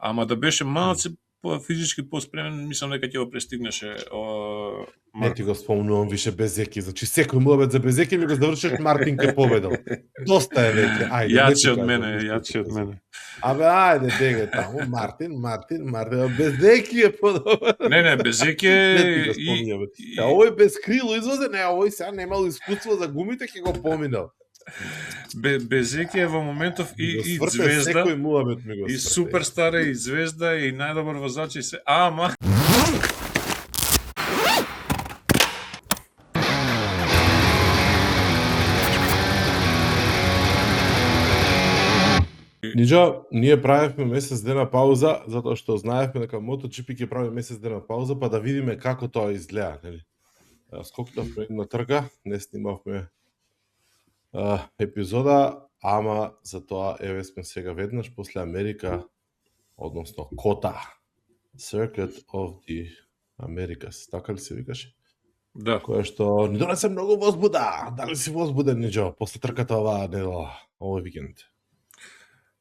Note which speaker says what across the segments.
Speaker 1: Ама да беше малце физички поспремен, мислам дека ќе го престигнеше
Speaker 2: Не ти го спомнувам више Безеки, значи секој муабет за Безеки ми го завршиш Мартин ке победил. Доста е веќе, ајде.
Speaker 1: Јаче од мене.
Speaker 2: Абе, ајде, дега таму, Мартин, Безеки е подобар.
Speaker 1: Не, Безеки е...
Speaker 2: Не ти го спомнувам. Овој без крило извозе, не, овој сега немал искуство за гумите, ќе го поминал.
Speaker 1: Безеки е во моментов и звезда, и суперстар и звезда, и најдобар возач и се... Ама...
Speaker 2: Ничо, ние правевме месец дена пауза, затоа што знаевме дека MotoGP ќе прави месец дена пауза, па да видиме како тоа изгледа, нели? Скокнавме на трка, не снимавме епизода, ама за тоа еве сме сега веднаш после Америка, односно Кота, Circuit of the Americas, така ли се викаше?
Speaker 1: Да.
Speaker 2: Кое што ни донесе многу возбуда. Дали си возбуден, Ничо, после трката оваа недела, овој викенд?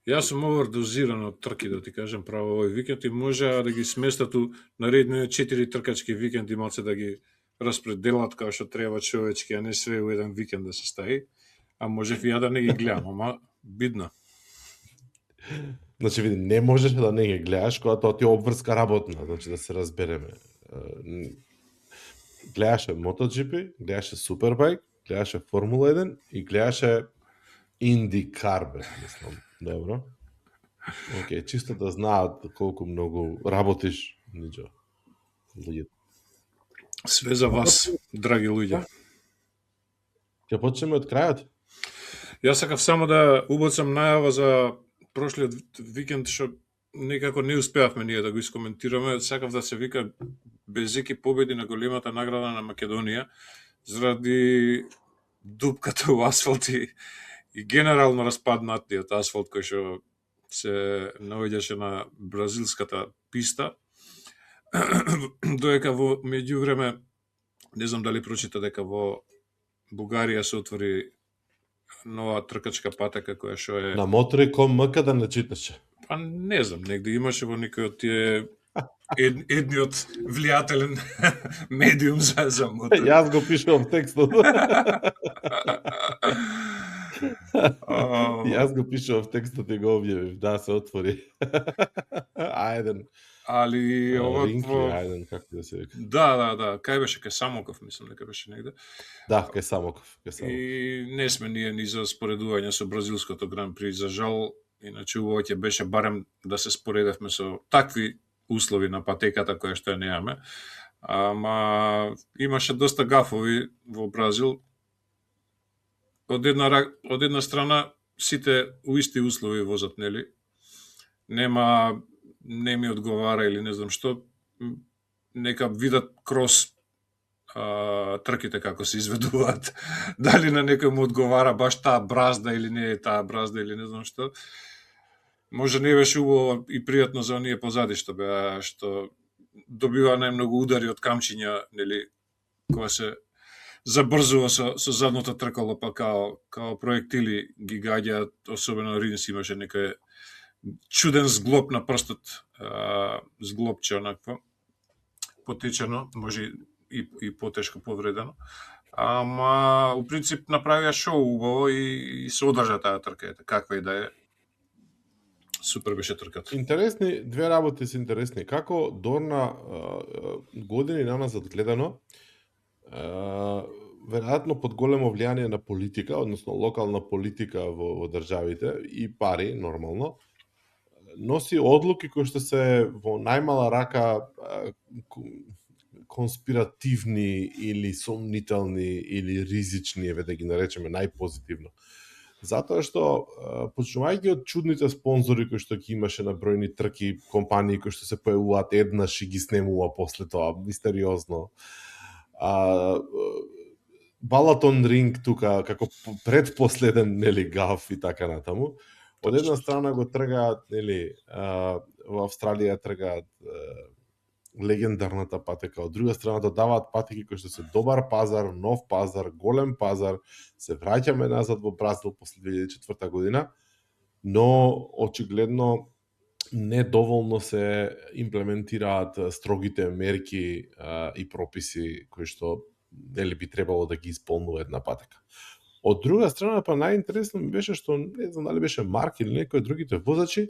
Speaker 1: Јас сум овердозиран од трки, да ти кажем, право овој викенд и може да ги сместат у наредниот 4 тркачки викенди малце да ги распределат како што треба човечки, а не све у еден викенд да се стави. А може и ја да не ги гледам, ама бидно.
Speaker 2: Значи, види, не можеш да не ги гледаш, кога тоа ти е обврска работна, значи да се разбереме. Гледаше MotoGP, гледаше Superbike, гледаше Формула 1 и гледаше IndyCar, мислам. Добро. Океј, чисто да знаат колку многу работиш, Ничо.
Speaker 1: Све за вас, драги луѓе.
Speaker 2: Ќе почнеме од крајот?
Speaker 1: Јас сакав само да убацам најава за прошлиот викенд, што некако не успеавме ние да го искоментираме. Сакав да се вика Безеки победи на големата награда на Македонија заради дупката во асфалт и генерално распаднатиот асфалт кој што се наоѓаше на бразилската писта. Доека во меѓувреме, не знам дали прочита дека во Бугарија се отвори нова тркачка патека која што е...
Speaker 2: На Motori.com да не читаше.
Speaker 1: Па не знам, негде имаше во некој од тие едниот влијателен медиум за мотор.
Speaker 2: Јас го пишувам текстот. Јас го пишувам текстот и го објавив, да се отвори. Ајден.
Speaker 1: Али
Speaker 2: овакво... Ајден, како да се вика.
Speaker 1: Да, кај беше кај Самоков, мислам дека беше негде.
Speaker 2: Да, кај Самоков.
Speaker 1: И не сме ние ни за споредување со бразилското Гран При, за жал, иначе убаво ќе беше барем да се споредевме со такви услови на патеката која што ја немаме. Ама имаше доста гафови во Бразил. Од една страна сите у исти услови возат, нели? Не ми одговара или не знам што, нека видат крос трките како се изведуваат. Дали на некој му одговара баш таа бразда или не е таа бразда или не знам што. Може не беше убаво и пријатно за оние позади што добива најмногу удари од камчиња, нели, кога се забрзува со задното тркало, па као проектили ги гаѓаат, особено Ринс имаше некој чуден зглоб на прстот, зглобче онакво, потечено, може и потешко повредено. Ама, у принцип, направија шоу убаво и се одржа таа трка, каква и да е. Супер беше трката.
Speaker 2: Интересни, две работи се интересни. Како Дорна години наназад гледано, веројатно под големо влијание на политика, односно локална политика во државите и пари, нормално, носи одлуки кои што се во најмала рака конспиративни или сомнителни или ризични, еве да ги наречеме најпозитивно. Затоа што, почнувајќи од чудните спонзори кои што ги имаше на бројни трки, компании кои што се појавуваат еднаш и ги снемува после тоа, мистериозно. Балатон ринг тука, како предпоследен, нели, гаф и така натаму. Од една страна го тргаат, нели, во Австралија тргаат легендарната патека, од друга страна додаваат патеки кои што се добар пазар, нов пазар, голем пазар, се враќаме назад во Бразил после 2004 година, но очигледно недоволно се имплементираат строгите мерки и прописи кои што нели би требало да ги исполнува една патека. Од друга страна, па најинтересно ми беше што, не знам дали беше Марк или некој од другите возачи,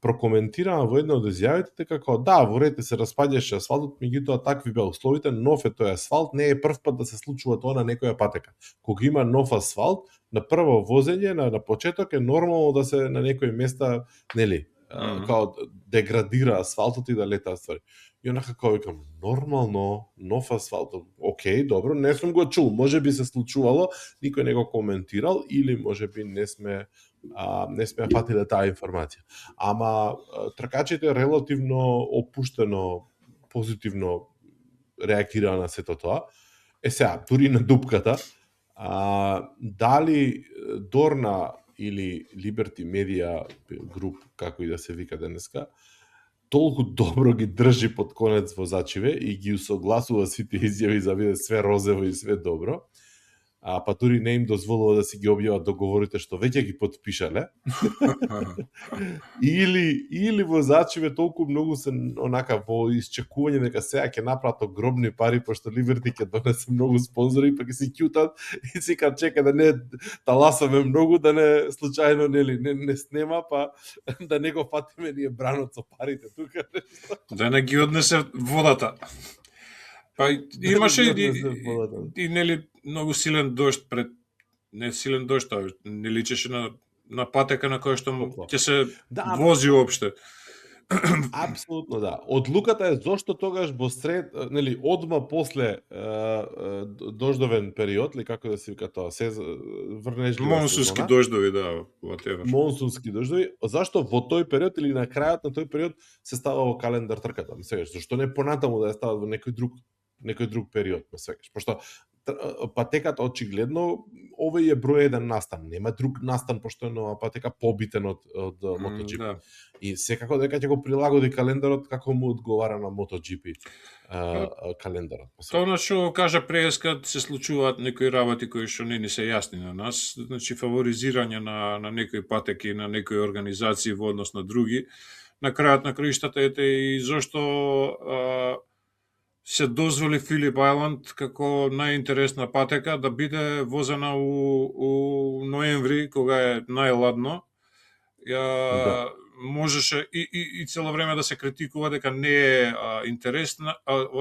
Speaker 2: прокоментираа во една од изјавите дека како да, во ред се распаѓаше асфалтот, меѓутоа такви беа условите, нов е тој асфалт, не е прв пат да се случува тоа на некоја патека. Кога има нов асфалт, на прво возење, на почеток е нормално да се на некои места, нели, као деградира асфалтот и да летаат ствари. И онака како викам, нормално, нов асфалт, окей, добро, не сум го чул, може би се случувало, никој не го коментирал или може би не сме фатиле таа информација. Ама тркачите релативно опуштено, позитивно реагираа на сето тоа. Сега, дури на дупката, дали Дорна или Liberty Media Group, како и да се вика денеска, толку добро ги држи под конец возачиве и ги усогласува сите изјави за биде све розево и све добро, па дури не им дозволува да си ги објават договорите што веќе ги потпишале. или возачиве толку многу се онака во исчекување дека сега ќе направат огромни пари пошто Liberty ќе донесе многу спонзори, па ќе си ќутат и си чека да не таласаме многу, да не случајно не снема, па да не го фатиме ние бранот со парите тука.
Speaker 1: Да не ги однесе водата. Па имаше и нели многу силен дожд пред, не силен дожд, не личеше на патека на која што ќе се вози уопште.
Speaker 2: Апсолутно да. Одлуката е зошто тогаш во сред, нели, одма после дождовен период, или како да се вика тоа, врнежлива
Speaker 1: монсунски дождови, да, whatever.
Speaker 2: Монсунски дождови, зашто во тој период или на крајот на тој период се става во календар трката, ме сегаш, зашто не понатаму да ја стават во некој друг период, ме сегаш, пошто патеката очигледно овој е број 1 настан, нема друг настан пошто е нова патека побитен од MotoGP. Да. И секако дека ќе го прилагоди календарот како му одговара на MotoGP календарот.
Speaker 1: Тоа што кажа преска се случуваат некои работи кои што не ни се јасни на нас, значи фаворизирање на некои патеки, на некои организации во однос на други. На крајот на краиштата ете и зошто се дозволи Филип Ајланд како најинтересна патека да биде возена у ноември, кога е најладно. Можеше и цело време да се критикува дека не е интересна,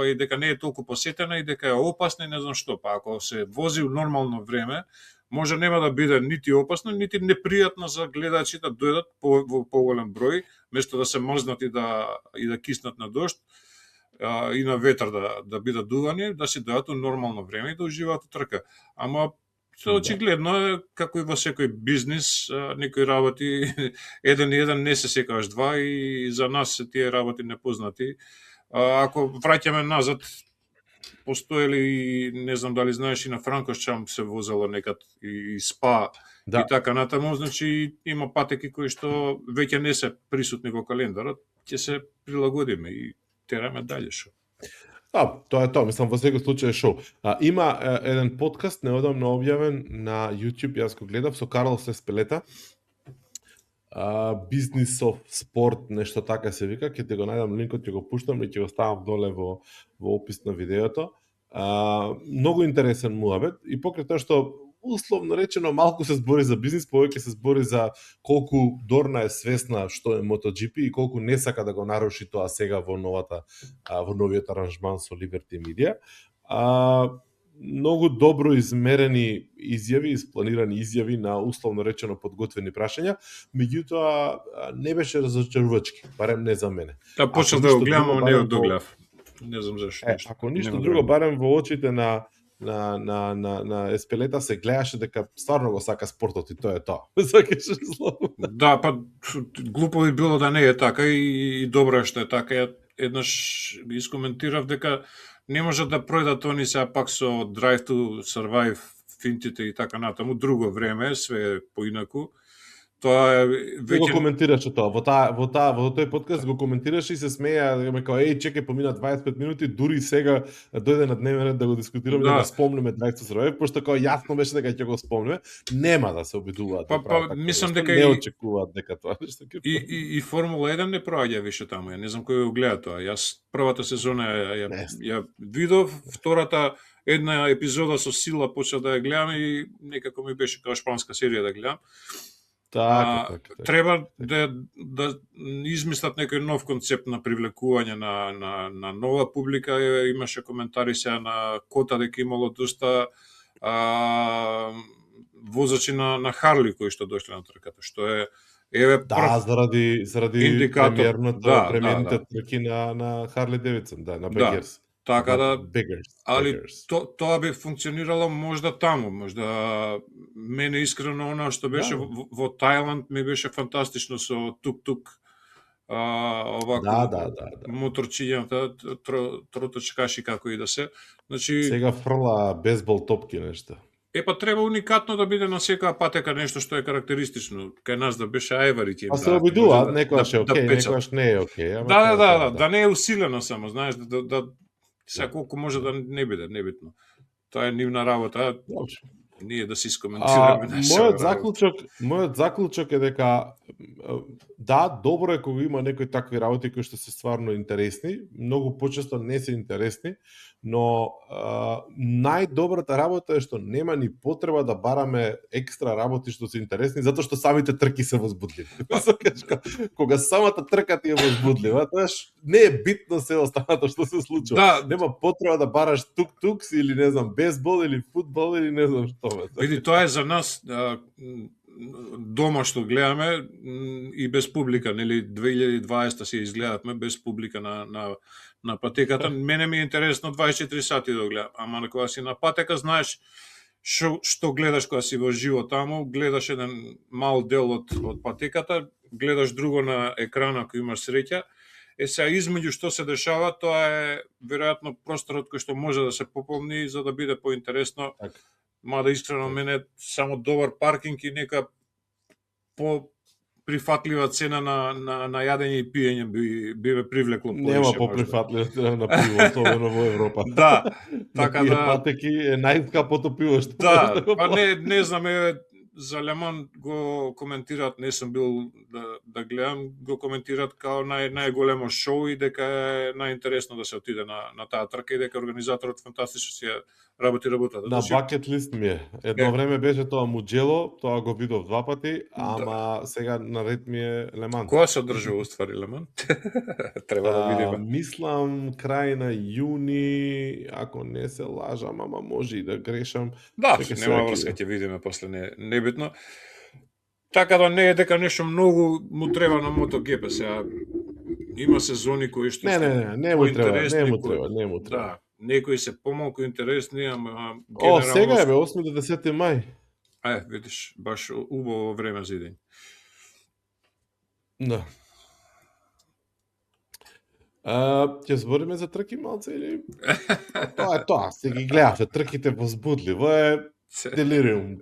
Speaker 1: и дека не е толку посетена и дека е опасна и не знам што. Па ако се вози у нормално време, може нема да биде нити опасно, нити непријатно за гледачите да дојдат во поголем број, место да се мрзнат и да киснат на дожд и на ветар да бидат дувани, да се дојдат у нормално време и да уживаат трка. Ама очигледно е, како и во секој бизнис, некои работи еден и еден не се секогаш два и за нас се тие работи непознати. Ако враќаме назад, постоели, не знам дали знаеш, и на Франкошчам се возело некад и СПА и така натаму, значи има патеки кои што веќе не се присутни во календарот, ќе се прилагодиме и тераме дале шо.
Speaker 2: Тоа е тоа, мислам во секој случај шоу. Има еден подкаст неодамно објавен на YouTube, јас го гледав, со Карлос Еспелета. Business of Sport, нешто така се вика, ќе ти го најдам линкот, ќе го пуштам и ќе го ставам доле во опис на видеото. Многу интересен муабет и покрај тоа што условно речено малку се збори за бизнис, повеќе се збори за колку Дорна е свесна што е MotoGP и колку не сака да го наруши тоа сега во новиот аранжман со Liberty Media. Многу добро измерени изјави, испланирани изјави на условно речено подготвени прашања, меѓутоа не беше разочарувачки, барем не за мене.
Speaker 1: Почнав да го гледам, но не го догледав. Не знам зашто.
Speaker 2: Ако ништо друго, барем во очите на Еспелета се гледаше дека стварно го сака спортот и тоа е тоа. Сакаше зло.
Speaker 1: Да, па глупо би било да не е така и добро што е така. Еднаш ги искоментирав дека не може да пројдат они сега пак со Drive to Survive, финтите и така натаму, друго време, све поинаку. Тоа е
Speaker 2: Го
Speaker 1: веќе
Speaker 2: коментираше тоа. Во тој подкаст го коментираше и се смеја, ме као чекај, помина 25 минути, дури сега дојде на дневен ред да го дискутираме, да
Speaker 1: Да.
Speaker 2: го спомнеме Драјцо Сраев, пошто као јасно беше дека ќе го спомнеме, нема да се обидуваат да прават така.
Speaker 1: мислам
Speaker 2: нешто,
Speaker 1: дека
Speaker 2: не
Speaker 1: и
Speaker 2: очекуваат дека тоа нешто ќе
Speaker 1: и Формула 1 не проаѓа више таму. Ја не знам кој го гледа тоа. Јас првата сезона ја видов, втората една епизода со сила почна да ја гледам и некако ми беше као шпанска серија да гледам.
Speaker 2: Така.
Speaker 1: Треба да измислат некој нов концепт на привлекување на нова публика. Имаше коментари сега на Кота дека имало доста возачи на Харли кои што дошле на трката, што е
Speaker 2: заради
Speaker 1: индикатор.
Speaker 2: премиерните трки на Харли Девидсон, на Бегерс.
Speaker 1: Така да,
Speaker 2: али
Speaker 1: тоа би функционирало можда таму, можда мене искрено она што беше во Тајланд ми беше фантастично со тук-тук, овако моторчињата, троточкаши како и да се. Значи
Speaker 2: сега фрла бейсбол топки нешто.
Speaker 1: Треба уникатно да биде на секоја патека нешто што е карактеристично. Кај нас да беше ајвари ќе.
Speaker 2: Се обидуваат, некојаш е окей, некојаш не е окей.
Speaker 1: Да не е усилено само, знаеш, сега колку може да не биде, небитно. Тоа е нивна работа. Ние да се искоментираме
Speaker 2: мојот заклучок е дека добро е кога има некои такви работи кои што се стварно интересни, многу почесто не се интересни, но најдобрата работа е што нема ни потреба да бараме екстра работи што се интересни, затоа што самите трки се возбудливи. Кога самата трка ти е возбудлива, тоаш не е битно се останато што се случува. Нема потреба да бараш тук-тукс или не знам бейсбол или фудбал или не знам што.
Speaker 1: Види, тоа е за нас дома што гледаме и без публика, нели 2020 се изгледавме без публика на патеката. Мене ми е интересно 24 сати да гледам, ама кога си на патека знаеш што гледаш кога си во живо таму, гледаш еден мал дел од патеката, гледаш друго на екрана ако имаш среќа. Сега измеѓу што се дешава, тоа е веројатно просторот кој што може да се пополни за да биде поинтересно. Мада искрено мене само добар паркинг и нека по-прифатлива цена на јадење и пиење би ме привлекло повише.
Speaker 2: Нема по-прифатлива цена на пиво, особено во Европа.
Speaker 1: Така да
Speaker 2: патеки е најскапото пиво што.
Speaker 1: Не знам, за Леман го коментираат, не сум бил да гледам, го коментираат као најголемо шоу и дека е најинтересно да се отиде на таа трка и дека организаторот фантастично си работи работата.
Speaker 2: На бакет лист ми е. Едно време беше тоа Муџело, тоа го видов 2 пати, ама сега на ред ми е Леман.
Speaker 1: Кога се одржува уствари Леман? Треба да видиме.
Speaker 2: Мислам крај на јуни, ако не се лажам, ама може и да грешам.
Speaker 1: Нема врска, ќе видиме после, небитно. Така да не е дека нешто многу му треба на MotoGP сега. Има сезони кои што
Speaker 2: не му треба.
Speaker 1: Некои се помалку интересни, ама генерално...
Speaker 2: сега е 8 до 10 мај.
Speaker 1: Видиш, баш убаво време за идење.
Speaker 2: Да. Ќе збориме за трки малце или? Тоа е тоа, се ги гледавте, трките возбудливо е делириум,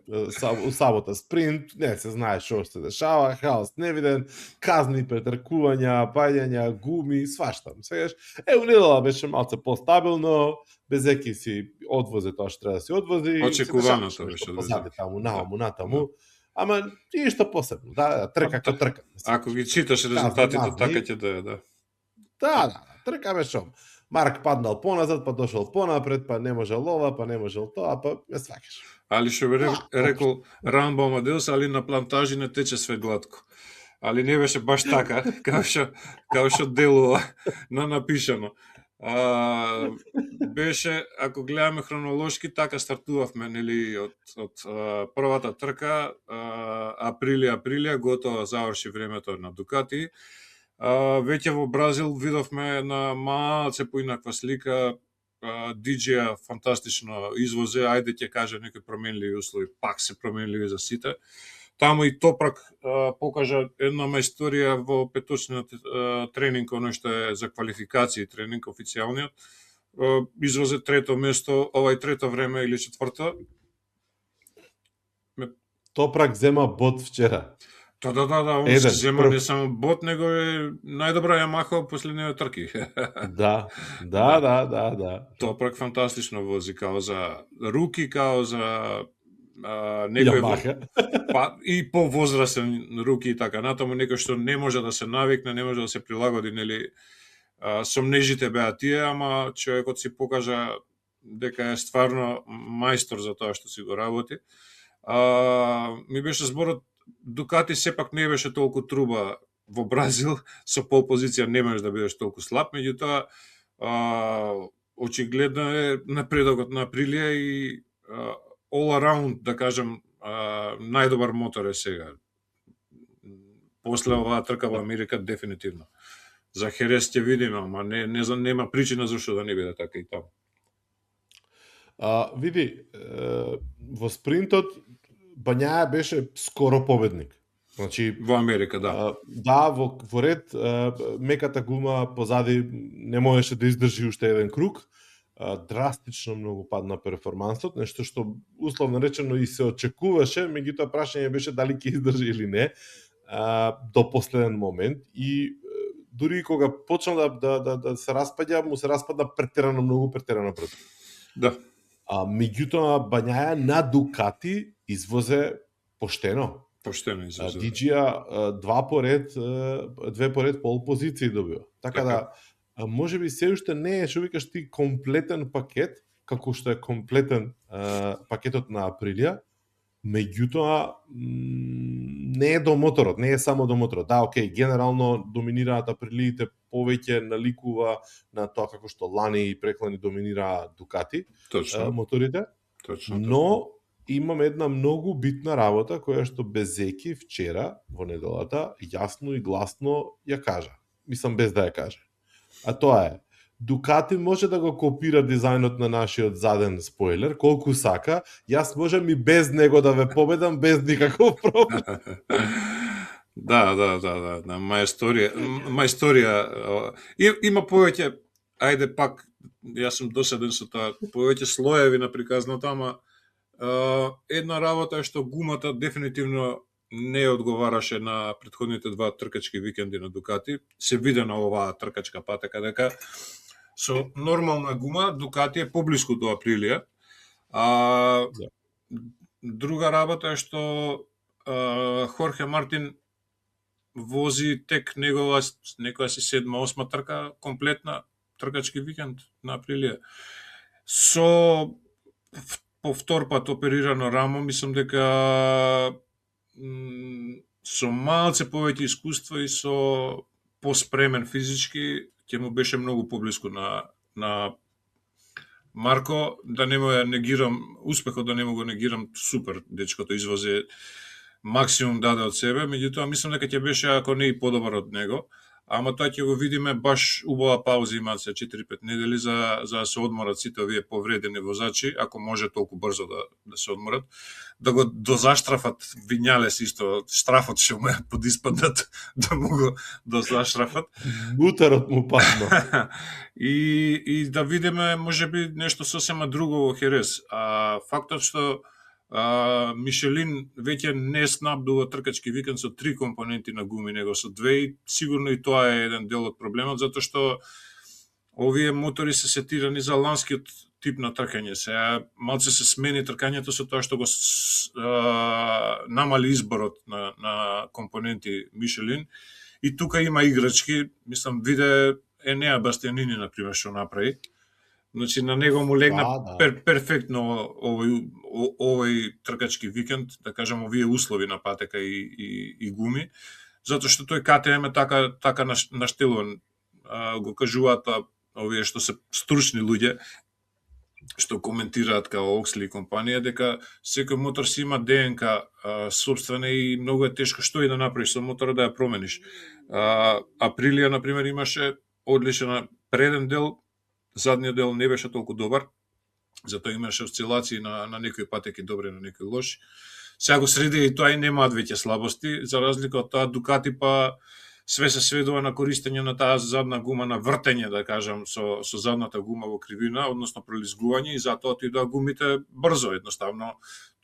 Speaker 2: сабота спринт, не се знае што се дешава, хаос невиден, казни, претркувања, паѓања, гуми, сваштам. Сегаш, унедела беше малце постабилно, без еки си одвозе тоа што треба да си одвози.
Speaker 1: Очекуваното беше.
Speaker 2: Позади таму, натаму. Ама ништо посебно, трка како трка.
Speaker 1: Ако ги читаш резултатите, така ќе да.
Speaker 2: Да, трка беше. Марк паднал поназад, па дошол понапред, па не можел ова, па не можел тоа, па ме сваќаш.
Speaker 1: Али што би рекол Рамбо Амадеус, али на плантажи не тече све гладко. Али не беше баш така, као што делува на напишано. Беше, ако гледаме хронолошки, така стартувавме, нели, од првата трка, априлија, готово заврши времето на Дукати. Веќе во Бразил видовме на малце поинаква слика, DJ-а фантастично извозе, ајде ќе кажа некои променливи услови, пак се променливи за сите. Таму и Топрак покажа една мајсторија во петочниот тренинг, оној што е за квалификации тренинг официјалниот. Извозе трето место, трето време или четврто.
Speaker 2: Топрак зема бод вчера.
Speaker 1: Да, он се зема не само бот, него е најдобра Ямаха после неја трки.
Speaker 2: Да.
Speaker 1: Тоа прак фантастично вози, као за руки, као за некој
Speaker 2: Ямаха.
Speaker 1: па и повозрасен руки и така натаму, некој што не може да се навикне, не може да се прилагоди, нели, сомнежите беа тие, ама човекот си покажа дека е стварно мајстор за тоа што си го работи. Ми беше зборот, Дукати сепак не беше толку труба во Бразил, со пол позиција не можеш да бидеш толку слаб, меѓутоа очигледно е напредокот на Априлија и all around, да кажам, најдобар мотор е сега. После оваа трка во Америка дефинитивно. За Херес ќе видиме, ама нема причина зашто да не биде така и таму.
Speaker 2: Види, во спринтот Бањаја беше скоро победник. Значи,
Speaker 1: во Америка, да.
Speaker 2: Во ред меката гума позади не можеше да издржи уште еден круг. Драстично многу падна перформансот, нешто што условно речено и се очекуваше, меѓутоа прашање беше дали ќе издржи или не до последен момент, и дури кога почна да се распаѓа, му се распадна претерано брзо.
Speaker 1: Да.
Speaker 2: Меѓутоа Бањаја на Дукати извозе поштено.
Speaker 1: Поштено извозе.
Speaker 2: Диџија две поред пол позиции добива. Така да може би се уште не е, што викаш ти, комплетен пакет, како што е комплетен пакетот на Априлија, меѓутоа не е до моторот, не е само до моторот. Да, окей, генерално доминираат Априлиите, повеќе наликува на тоа како што лани и преклани доминираа Дукати.
Speaker 1: Точно.
Speaker 2: Моторите.
Speaker 1: Точно.
Speaker 2: Но имам една многу битна работа која што Безеки вчера во неделата јасно и гласно ја кажа. Мислам без да ја каже. А тоа е, Дукати може да го копира дизајнот на нашиот заден спойлер колку сака, јас можам и без него да ве победам без никаков проблем.
Speaker 1: Да, мајсторија. Има повеќе, ајде пак, јас сум досаден со тоа, повеќе слоеви на приказната, ама една работа е што гумата дефинитивно не одговараше на претходните два тркачки викенди на Дукати. Се виде на оваа тркачка патека дека со нормална гума Дукати е поблиску до Априлија. Друга работа е што Хорхе Мартин вози тек некоја си 7-8 трка, комплетна тркачки викенд на Априлија. Со повтор пат оперирано рамо, мислам дека со малце повеќе искуство и со поспремен физички ќе му беше многу поблиску на Марко. Да не му ја негирам успехот, да не му го негирам, супер, дечкото извозе максимум даде од себе, меѓутоа мислам дека ќе беше, ако не и подобар од него, ама тоа ќе го видиме, баш убава пауза имаат се 4-5 недели за да се одморат сите овие повредени возачи, ако може толку брзо да се одморат, да го дозаштрафат Вињалес исто, штрафот што му ја подиспаднат, да му го дозаштрафат.
Speaker 2: Ударот му падна.
Speaker 1: И да видиме можеби нешто сосема друго во Херес. Фактот што Мишелин веќе не снабдува тркачки викенд со 3 компоненти на гуми, него со 2, и сигурно и тоа е еден дел од проблемот, затоа што овие мотори се сетирани за ланскиот тип на тркање. Сега малце се смени тркањето со тоа што го намали изборот на компоненти Мишелин, и тука има играчки, мислам виде Енеа Бастианини например што направи. Значи на него му легна перфектно овој тркачки викенд, да кажам, овие услови на патека и гуми, затоа што тој КТМ е така наштелуван. Го кажуваат овие што се стручни луѓе, што коментираат као Оксли и компанија, дека секој мотор си има ДНК собствена и многу е тешко што и да направиш со мотора да ја промениш. Априлија, например, имаше одличен преден дел, задниот дел не беше толку добар, затоа имаше осцилации на некои патеки добри, на некои лоши. Сега го среди и тоа и немаат веќе слабости, за разлика од тоа Дукати па све се сведува на користење на таа задна гума, на вртење, да кажам, со задната гума во кривина, односно пролизгување, и затоа отидоа гумите брзо, едноставно.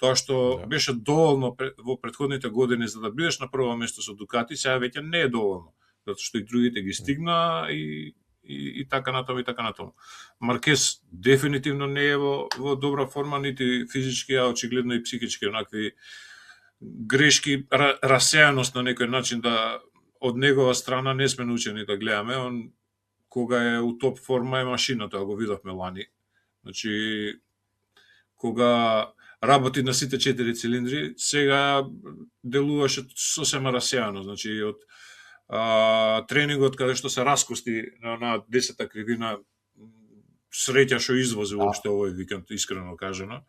Speaker 1: Тоа што
Speaker 2: Да.
Speaker 1: беше доволно во претходните години за да бидеш на прво место со Дукати, сега веќе не е доволно, затоа што и другите ги стигна и така натаму и така натаму. Маркес дефинитивно не е во добра форма, нити физички, а очигледно и психички, онакви грешки, расеаност на некој начин да од негова страна не сме научени да гледаме. Он кога е у топ форма е машина, тоа го видовме лани. Значи кога работи на сите 4 цилиндри, сега делуваше сосема расеано, значи од тренингот каде што се раскости на 10-та кривина, среќа што извози уопште овој викенд, искрено кажано.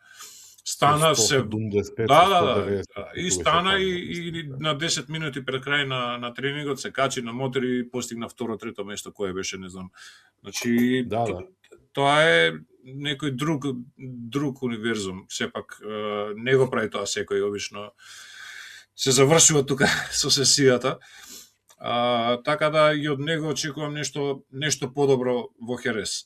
Speaker 1: Стана се
Speaker 2: 175,
Speaker 1: да,
Speaker 2: 190,
Speaker 1: и стана и на 10 минути пред крај на тренингот се качи на мотор и постигна второ, трето место, кое беше, не знам. Значи тоа е некој друг универзум, сепак не го прави тоа секој, обично се завршува тука со сесијата. Така да и од него очекувам нешто подобро во Херес.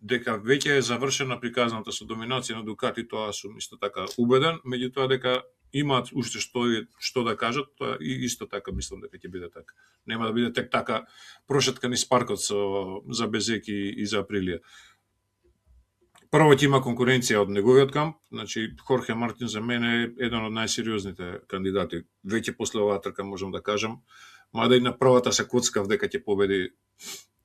Speaker 1: Дека веќе е завршена приказната со доминација на Дукати, тоа сум исто така убеден, меѓутоа дека имаат уште што да кажат, тоа и исто така мислам дека ќе биде така. Нема да биде тек така прошеткан из паркот за Безеки и за Априлија. Прво ќе има конкуренција од неговиот камп, значи Хорхе Мартин за мене е еден од најсериозните кандидати. Веќе после оваа трка можам да кажам, мада и на првата се коцкав дека ќе победи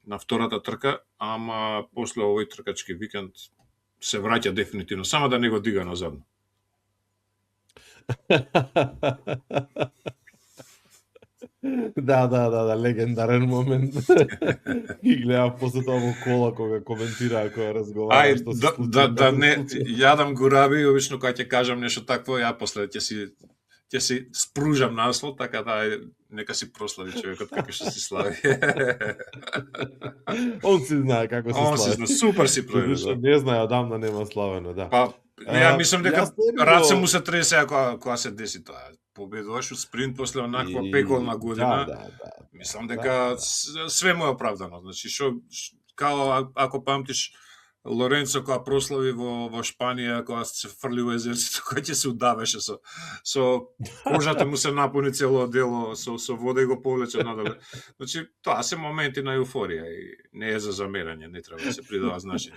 Speaker 1: на втората трка, ама после овој тркачки викенд се враќа дефинитивно, само да не го дига назадно.
Speaker 2: Да, легендарен момент. Ги гледав после тоа во кола кога коментира, кога разговара што се случи.
Speaker 1: Да не јадам гураби, обично кога ќе кажам нешто такво, ја после ќе си спружам наслов, така да нека си прослави човекот како што си слави.
Speaker 2: Он си знае како се слави.
Speaker 1: Он си знае, супер си пројде.
Speaker 2: Да. Не знае одамна нема славено, да.
Speaker 1: Па, ја мислам дека раце му се тресе кога се деси тоа. Победуваш од спринт после онаква пеколна година.
Speaker 2: Да.
Speaker 1: Мислам дека све му е оправдано. Значи, као ако памтиш Лоренцо кога прослави во Шпанија, кога се фрли во езерцето, кој ќе се удавеше со кожата му се напуни цело дело, со вода и го повлече надале. Значи, тоа се моменти на еуфорија и не е за замерање, не треба да се придава значење.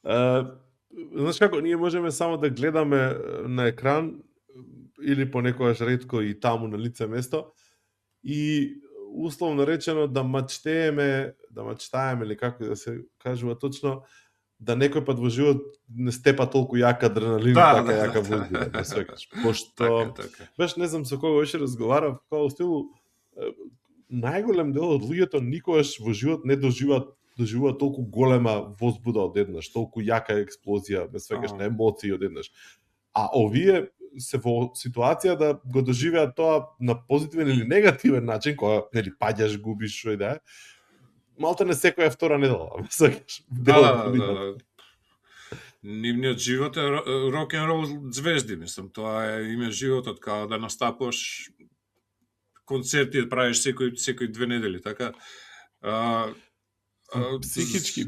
Speaker 2: Знаеш како, ние можеме само да гледаме на екран или понекогаш ретко и таму на лице место и условно речено да мечтаеме или како да се кажува точно, да некој пат во живот не степа толку јака адреналин, така јака возбуда, да свекаш. Пошто баш не знам со кого беше разговарав, како стилу најголем дел од луѓето никогаш во живот не доживуваат толку голема возбуда одеднаш, толку јака експлозија, ме свекаш на емоции одеднаш. А овие се во ситуација да го доживеат тоа на позитивен или негативен начин, кога нели паѓаш, губиш, што и да е. Малте не секоја втора недела, ме свекаш.
Speaker 1: Да. Нивниот живот е рок-н-рол звезди, мислам, тоа е име животот, као да настапуваш концерти, правиш секој 2 недели, така.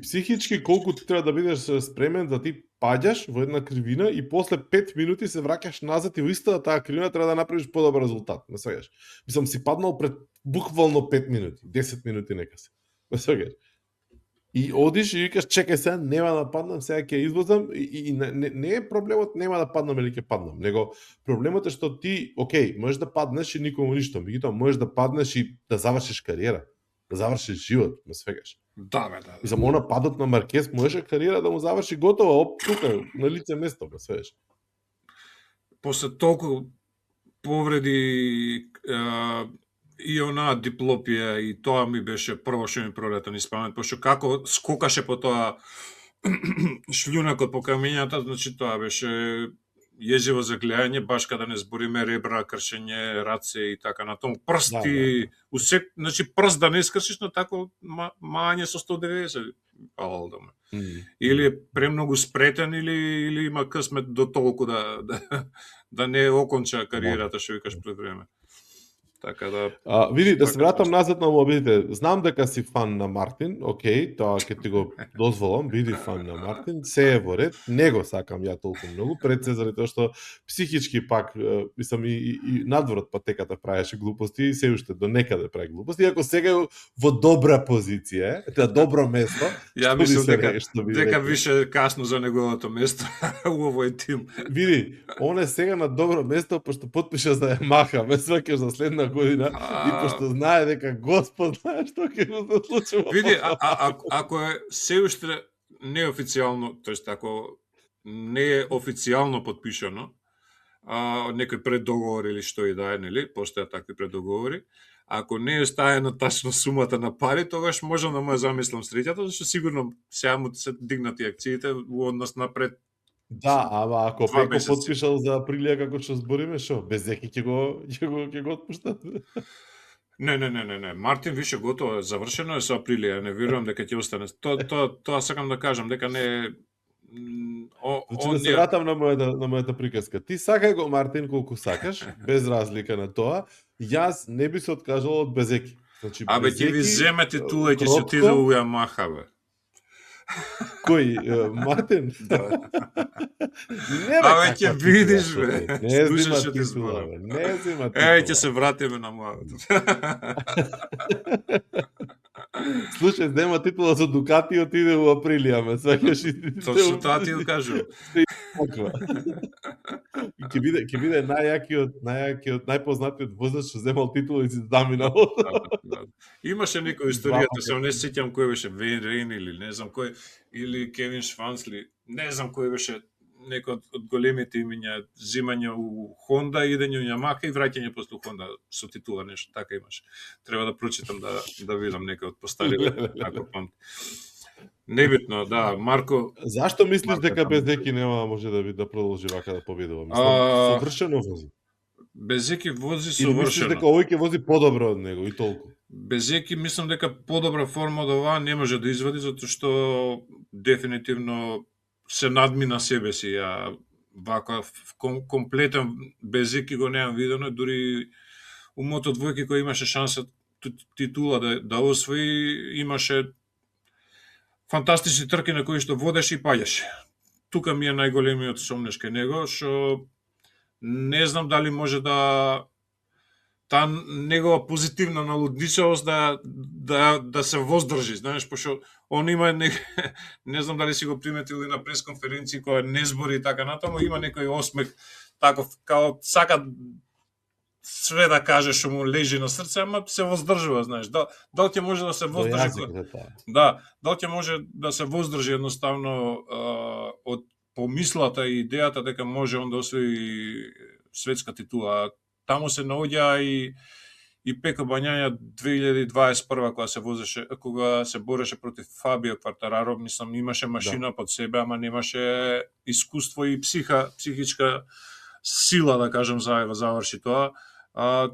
Speaker 2: Психички колку ти треба да бидеш спремен да ти паѓаш во една кривина и после 5 минути се враќаш назад и во истата таа кривина треба да направиш подобар резултат, ме свегаш. Мислам си паднал пред буквално 5 минути, 10 минути нека се. Ме свегаш. И одиш и викаш чекај сега, нема да паднам, сега ќе извозам и не е проблемот нема да паднам или ќе паднам, него проблемот е што ти, окей, можеш да паднеш и никому ништо, меѓутоа можеш да паднеш и да завршиш кариера, да завршиш живот, ме свегаш.
Speaker 1: Да.
Speaker 2: И за она падот на Маркес можеше кариера да му заврши готово, тука, на лице место, ме свегаш.
Speaker 1: После толку повреди и онаа диплопија и тоа ми беше прво што ми пролета низ памет, пошто како скокаше по тоа шлјунакот по камењата, значи тоа беше језиво за гледање, баш када не збориме ребра, кршење, раце и така на тому. Прсти, значи прст да не скршиш, но тако мање со 190 палал да ме. Или е премногу спретен, или има късмет до толку да не оконча кариерата, што викаш пред време. Така да
Speaker 2: Види, да се
Speaker 1: така
Speaker 2: вратам назад на мобилите. Знам дека си фан на Мартин, окей, тоа ќе ти го дозволам, биди фан на Мартин, се е во ред, не го сакам ја толку многу, пред се заради тоа што психички пак, мислам и надворот патеката правеше глупости и се уште до некаде прави глупости, иако сега е во добра позиција, на добро место.
Speaker 1: Ја
Speaker 2: што би
Speaker 1: мислам
Speaker 2: се
Speaker 1: дека,
Speaker 2: ре- што би
Speaker 1: дека
Speaker 2: рекли.
Speaker 1: више е касно за неговото место у овој тим.
Speaker 2: Види, он е сега на добро место, пошто потпиша за Ямаха, ме сваќаш за следна година, и пошто знае дека Господ знае што ќе му се случи.
Speaker 1: Види, ако е се уште неофицијално, тоест ако не е официјално подпишано, некој преддоговор или што и да е, нели, постојат такви преддоговори, ако не е стаена тачно сумата на пари, тогаш можам да му ја замислам среќата, зашто сигурно сега му се дигнати акциите во однос напред.
Speaker 2: Да, ама ако
Speaker 1: Два
Speaker 2: Пеко
Speaker 1: месеци.
Speaker 2: потпишал за Априлија како што збориме, шо, без Зеки ќе го отпуштат.
Speaker 1: Не. Мартин више готово, завршено е со Априлија, не верувам дека ќе остане. Тоа сакам да кажам, дека не е
Speaker 2: Значи да се вратам на мојата приказка. Ти сакај го Мартин колку сакаш, без разлика на тоа. Јас не би се откажал од Безеки. Значи,
Speaker 1: Абе, ќе ви
Speaker 2: Безеки,
Speaker 1: земе титула и ќе се
Speaker 2: кротко,
Speaker 1: отиде у Ямаха, бе.
Speaker 2: Кој, Мартин?
Speaker 1: Да.
Speaker 2: Не,
Speaker 1: Абе, ќе видиш, бе.
Speaker 2: Не
Speaker 1: Слушаш
Speaker 2: зима
Speaker 1: што ти
Speaker 2: титула,
Speaker 1: зборам.
Speaker 2: бе. Не зима титула.
Speaker 1: Ќе се вратиме на мојот.
Speaker 2: Слушај, зема титула за Дукати и отиде во Априлија, ме сваќаш и...
Speaker 1: Точно тоа ти го кажувам.
Speaker 2: Ќе биде најјакиот, најпознатиот возач што земал титула и си заминал.
Speaker 1: Да. Имаше некој историјата, се не сеќам кој беше, Вейн Рейн или не знам кој, или Кевин Швансли, не знам кој беше некој од големите имиња, земање у Хонда, идење у Ямаха и враќање после Хонда со титула, нешто така имаше. Треба да прочитам да видам некој од постариве, ако памти. Небитно, да, Марко.
Speaker 2: Зашто мислиш
Speaker 1: Марко
Speaker 2: дека
Speaker 1: таму.
Speaker 2: Безеки нема да може да продолжи вака да победува? Мислам, совршено вози.
Speaker 1: Безеки вози
Speaker 2: Или мислиш
Speaker 1: совршено.
Speaker 2: дека овој ќе вози подобро од него и толку?
Speaker 1: Безеки мислам дека подобра форма од оваа не може да извади, затоа што дефинитивно се надмина себе си. Вака комплетен Безеки го немам видено, дури у Мото2 кој имаше шанса титула да освои, имаше фантастични трки на кои што водеше и паѓаше. Тука ми е најголемиот сомнеш кај него, што не знам дали може да таа негова позитивна налудничавост да се воздржи, знаеш, пошто он има не знам дали си го приметили на пресконференција која не збори и така натаму, има некој осмех таков као сака све да каже што му лежи на срце, ама се воздржува, знаеш. Дали ќе може да се воздржи? Да, дали ќе може да се воздржи едноставно од помислата и идејата дека може он да освои светска титула. Таму се наоѓа и Пеко Бањања 2021 кога се бореше против Фабио Квартараро, мислам имаше машина под себе, ама немаше искуство и психичка сила, да кажам, за заврши тоа.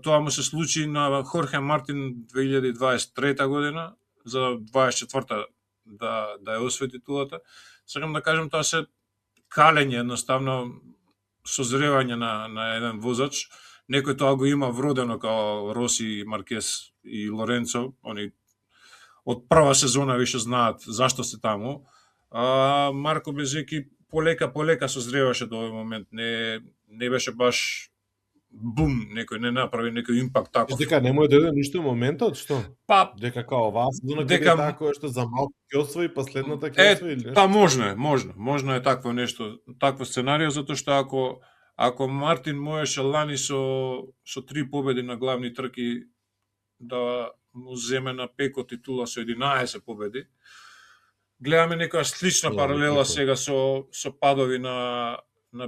Speaker 1: Тоа му се случи на Хорхе Мартин 2023 година, за 24-та да ја освои титулата. Сакам да кажам, тоа се калење, едноставно созревање на еден возач. Некој тоа го има вродено као Роси, Маркес и Лоренцо, они од прва сезона више знаат зашто се таму. Марко Безеки полека созреваше до овој момент, не беше баш бум, некој не направи некој импакт таков.
Speaker 2: Дека не му е дојде ништо моментот, што?
Speaker 1: Па,
Speaker 2: дека као оваа сезона
Speaker 1: дека
Speaker 2: дека така што за малку ќе освои, последната ќе освои или нешто?
Speaker 1: Па можно е такво нешто, такво сценарио, затоа што ако Мартин можеше лани со 3 победи на главни трки да му земе на Пеко титула со 11 победи, гледаме некоја слична паралела сега со падови на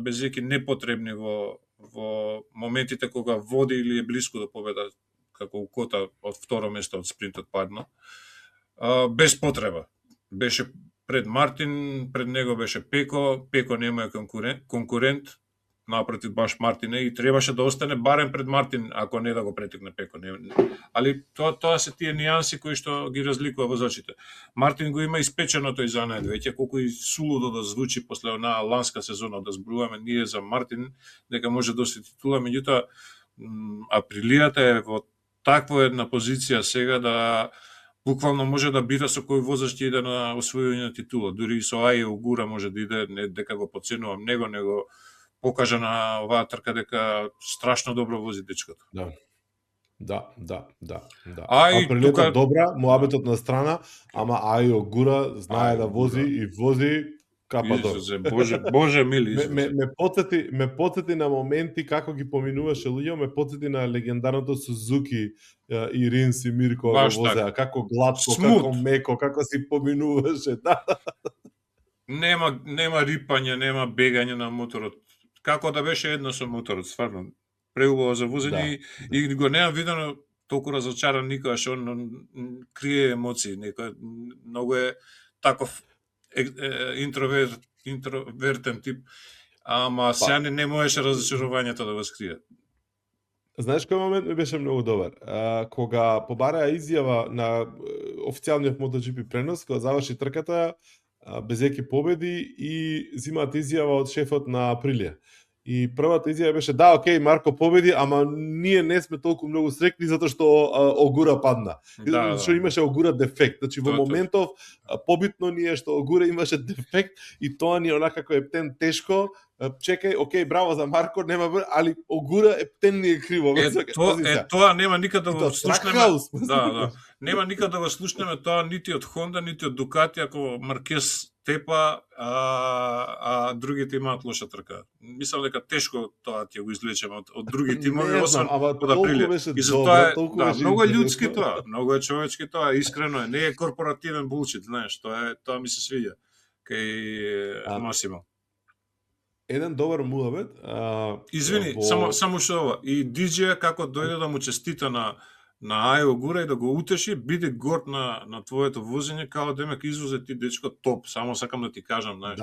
Speaker 1: Безеки непотребни во моментите кога води или е близко до победа, како у Кота од второ место од спринтот падна. Без потреба. Беше пред Мартин, пред него беше Пеко нема е конкурент, напротив баш Мартин и требаше да остане барем пред Мартин, ако не да го претекне Пеко. Али тоа се тие нијанси кои што ги разликува возачите. Мартин го има испеченото и занает веќе, колку и сулудо да звучи после онаа ланска сезона да зборуваме ние за Мартин, дека може да се титула, меѓутоа Априлијата е во таква една позиција сега да буквално може да бира со кој возач ќе иде на освојување на титула. Дури и со Ајо Огура може да иде, не дека го подценувам него покажа на оваа трка дека страшно добро вози дечкото.
Speaker 2: Да.
Speaker 1: А и
Speaker 2: Априлијата
Speaker 1: тука
Speaker 2: добра, муабетот на страна, ама Ајо Огура знае да вози и вози капа долу.
Speaker 1: Изузе, Боже мили, изузе.
Speaker 2: Ме потсети на моменти како ги поминуваше луѓе, ме потсети на легендарното Сузуки и Ринс и Мирко го возеа, како гладко,
Speaker 1: Смут.
Speaker 2: како меко, како си поминуваше. Да.
Speaker 1: Нема рипање, нема бегање на моторот. Како да беше едно со моторот, стварно. Преубаво за возење и го немам видено толку разочаран никогаш, он крие емоции, многу е таков интровертен тип, ама сега не можеше разочарувањето да го скрие.
Speaker 2: Знаеш кој момент ми беше многу добар? Кога побареа изјава на официјалниот MotoGP пренос, кога заврши трката, Безеки победи и зимаат изјава од шефот на Априлија. И првата изјава беше да, окей, Марко победи, ама ние не сме толку многу среќни затоа што Огура падна. Што имаше Огура дефект. Значи во моментов побитно ни е што Огура имаше дефект и тоа ни онака како ептен тешко. Чекај, окей, браво за Марко, нема, али Огура ептен ни е криво.
Speaker 1: Тоа нема никаде да го слушнеме. Да. Нема никаде да го слушнеме тоа нити од Хонда, нити од Дукати, ако Маркес тепа, а другите имаат лоша трка. Мислам дека тешко тоа ќе го извлечеме од други тимови, освен од Априлија. И затоа е многу е људски тоа, многу е човечки тоа, искрено е, не е корпоративен булшит, знаеш, тоа ми се свиѓа кај Масимо.
Speaker 2: Еден добар муабет.
Speaker 1: Извини, само што ова. И DJ како дојде да му честита на Ајо Огура и да го утеши, биде горд на твоето возење, као демек извозе ти дечко топ, само сакам да ти кажам, знаеш.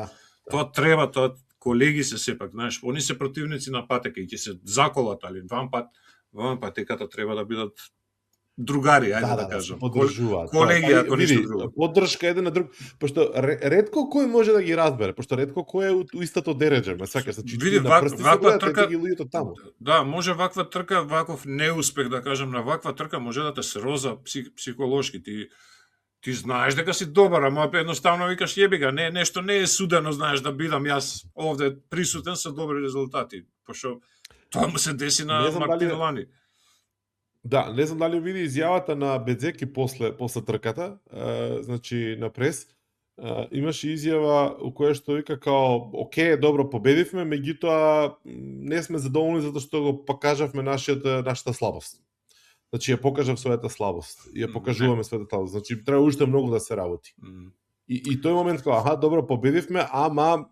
Speaker 1: Тоа треба, тоа колеги се сепак, знаеш, они се противници на патека и ќе се заколат, али ван патеката треба да бидат другари, ајде да кажам. Колеги, ако ништо друго.
Speaker 2: Поддршка еден на друг, пошто ретко кој може да ги разбере, пошто ретко кој е у истото дередже, ме сакаш, значи
Speaker 1: види ваква трка,
Speaker 2: ги луѓето таму.
Speaker 1: Да, може ваква трка, ваков неуспех да кажам на ваква трка може да те сроза психолошки, ти знаеш дека си добар, ама едноставно викаш јебига, нешто не е судено, знаеш, да бидам јас овде присутен со добри резултати, пошто тоа му се деси на Мартин Лани.
Speaker 2: Да, не знам дали види изјавата на Безеки после трката, значи на прес, имаше изјава у која што вика као, окей, добро, победивме, меѓутоа не сме задоволни затоа што го покажавме нашата слабост. Значи ја покажав својата слабост, ја покажуваме својата слабост. Значи треба уште многу да се работи. И тој момент као, аха, добро, победивме, ама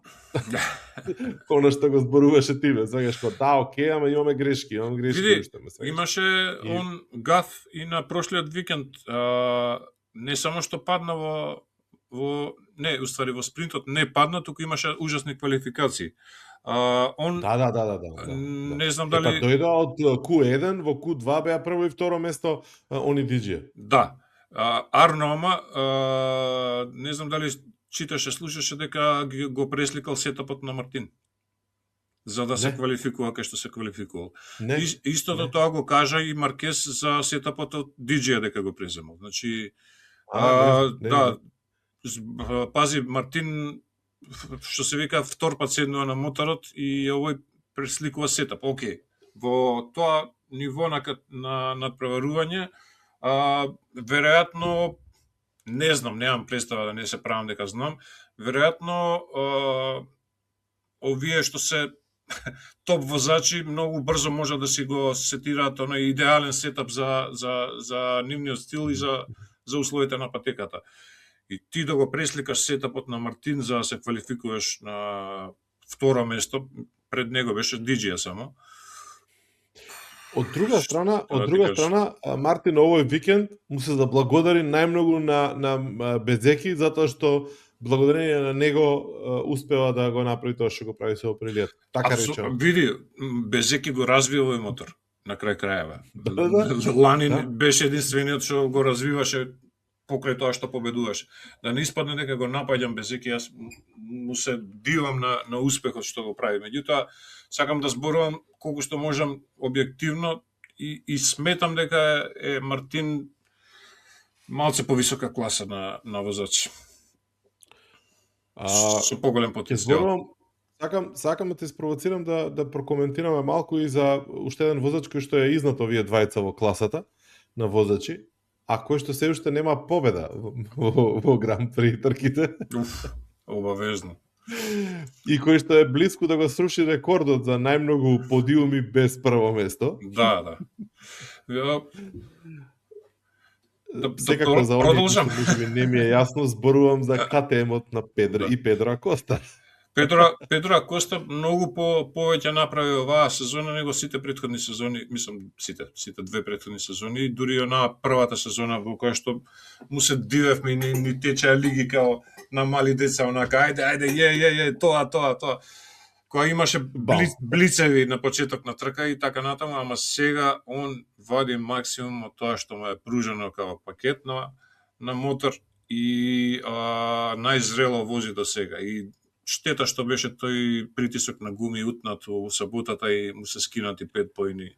Speaker 2: она што го зборуваше ти, знаеш, као, да, окей, ама имаме грешки уште.
Speaker 1: Имаше он гаф и на прошлиот викенд, не само што падна во спринтот не падна, туку имаше ужасни квалификации.
Speaker 2: Да.
Speaker 1: Не знам дали
Speaker 2: дојде од Q1 во Q2 беа прво и второ место они диџи.
Speaker 1: Да. Арнома, не знам дали читаше, слушаше дека го пресликал сетапот на Мартин за да се квалификува кај што се квалификувал. Истото тоа го кажа и Маркес за сетапот од диџија дека го преземал. Значи, пази, Мартин, што се вика, втор пат седнува на моторот и овој пресликува сетап. Окей, во тоа ниво на надпреварување, веројатно, не знам, немам представа, да не се правам дека знам, веројатно овие што се топ возачи многу брзо може да си го сетираат оној идеален сетап за нивниот стил и за условите на патеката. И ти да го пресликаш сетапот на Мартин за да се квалификуваш на второ место, пред него беше диџија само.
Speaker 2: Од друга страна, Мартин овој викенд му се заблагодари најмногу на Безеки затоа што благодарение на него успева да го направи тоа што го прави со Априлија. Така речено.
Speaker 1: Види, Безеки го развива овој мотор на крај крајава. Лани беше единствениот што го развиваше покрај тоа што победуваше. Да не испадне дека го напаѓам Безеки, јас му се дивам на успехот што го прави. Меѓутоа, сакам да зборувам колку што можам објективно и сметам дека е Мартин малце повисока класа на возач. Со поголем потенцијал.
Speaker 2: Сакам да те спровоцирам да прокоментираме малку и за уште еден возач кој што е изнад овие двајца во класата на возачи, а кој што се уште нема победа во Гран При трките.
Speaker 1: Обавезно.
Speaker 2: И кој што е близко да го сруши рекордот за најмногу подиуми без прво место.
Speaker 1: Да.
Speaker 2: Секако за оние кои што не ми е јасно, зборувам за КТМ-от на Педро Акоста.
Speaker 1: Педро Акоста многу повеќе направи оваа сезона него сите претходни сезони, мислам сите две претходни сезони, дури и онаа првата сезона во која што му се дивевме и ни течеа лиги као на мали деца, онака ајде тоа. Која имаше блицеви на почеток на трка и така натаму, ама сега он вади максимум од тоа што му е пружено као пакет на мотор и најзрело вози до сега. И штета што беше тој притисок на гуми утнат во саботата и му се скинати 5 поени.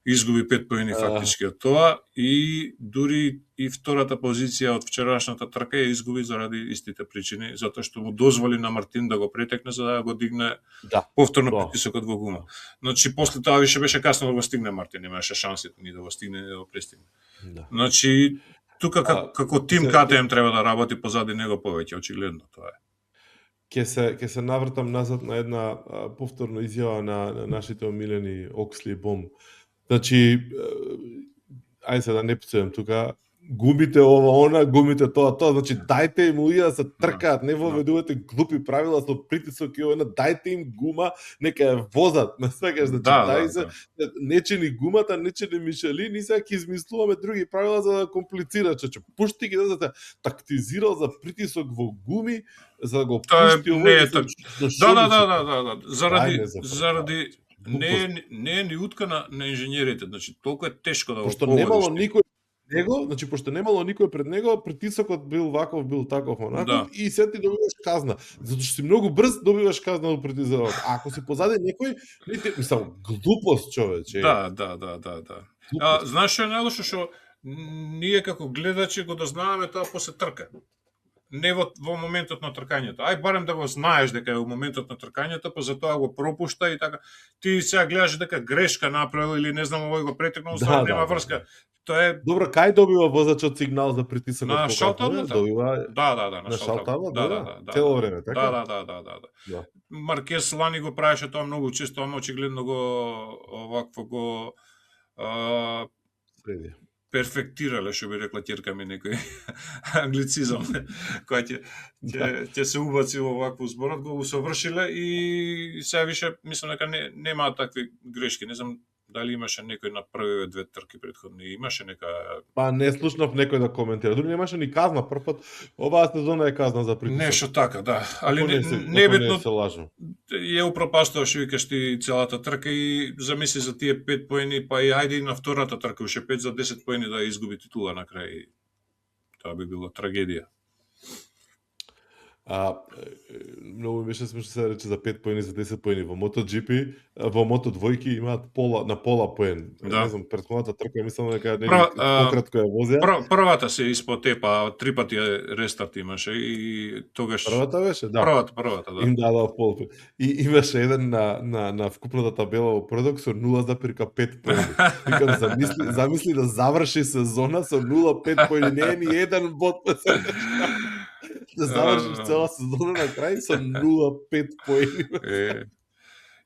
Speaker 1: Изгуби 5 поени фактички од тоа и дури и втората позиција од вчерашната трка ја изгуби заради истите причини, затоа што му дозволи на Мартин да го претекне за да го дигне повторно притисокот во гума. Значи после тоа више беше касно да го стигне Мартин, имаше шанси ни да го стигне, да го престигне. Значи тука како тим КТМ треба да работи позади него повеќе, очигледно тоа е.
Speaker 2: Ќе се навртам назад на една повторно изјава на нашите омилени Оксли и Бом. Значи, ајде се да не пцуjem тука, гумите ова, гумите тоа, значи дајте им луѓе да се тркаат, не воведувате глупи правила со притисок и ова, дајте им гума, нека ја возат, ме свегаш, значи не чини гумата, не чини Мишелин, и сега ќе измислуваме други правила за да комплицира, че пушти ги да тактизирал за притисок во гуми, за да го пушти
Speaker 1: ова. Да, заради не е ни утка на инженерите, значи толку е тешко да го
Speaker 2: пошто немало никој него, значи пошто немало никој пред него, притисокот бил ваков, бил таков, онаков, и се ти добиваш казна. Затоа што си многу брз, добиваш казна во притисокот. А ако си позади некој, мислам, глупост, човече.
Speaker 1: Да. Знаеш што е најлошо, што ние како гледачи го дознаваме тоа после трка. Не во моментот на тркањето. Ај барем да го знаеш дека е во моментот на тркањето, па затоа го пропушта и така. Ти сега гледаш дека грешка направил или не знам овој го претекнал, нема врска. Тоа е
Speaker 2: добро, кај добива возачот сигнал за притисокот
Speaker 1: на шалтаблата?
Speaker 2: Добива
Speaker 1: на шалтаблата.
Speaker 2: Да. Цело време, така?
Speaker 1: Да. Маркес лани го правеше тоа многу често, ама очигледно го перфектирале, што би рекла ќерка ми некој англицизам, која ќе се убаци во вакво зборот, го усовршиле и сега више мислам дека немаат такви грешки. Не знам дали имаше некој на првиве две трки претходни, имаше нека...
Speaker 2: Па не слушнав некој да коментира. Дури немаше ни казна прв пат. Оваа сезона е казна за притисок.
Speaker 1: Нешто така, да. Али небитно
Speaker 2: се лажам.
Speaker 1: Ја упропастуваш викаш ти целата трка и замисли за тие 5 поени, па и ајде и на втората трка уште 5 за 10 поени да изгуби титула на крај. Тоа би било трагедија.
Speaker 2: Многу беше смешно се рече за 5 поени, за 10 поени. Во MotoGP, во Moto двојки имаат пола поен.
Speaker 1: Да.
Speaker 2: Не знам, предходната трка мислам дека пократко ја возеа.
Speaker 1: Првата се испод тепа, 3 пати рестарт имаше и тогаш
Speaker 2: првата беше, да.
Speaker 1: Првата, да.
Speaker 2: Им дадоа пол. И имаше еден на вкупната табела во Продок со 0,5 поени. Викам, замисли да заврши сезона со 0,5 поени, не е ни еден бод. Да завршиш цела сезона на крај со 0,5 поени.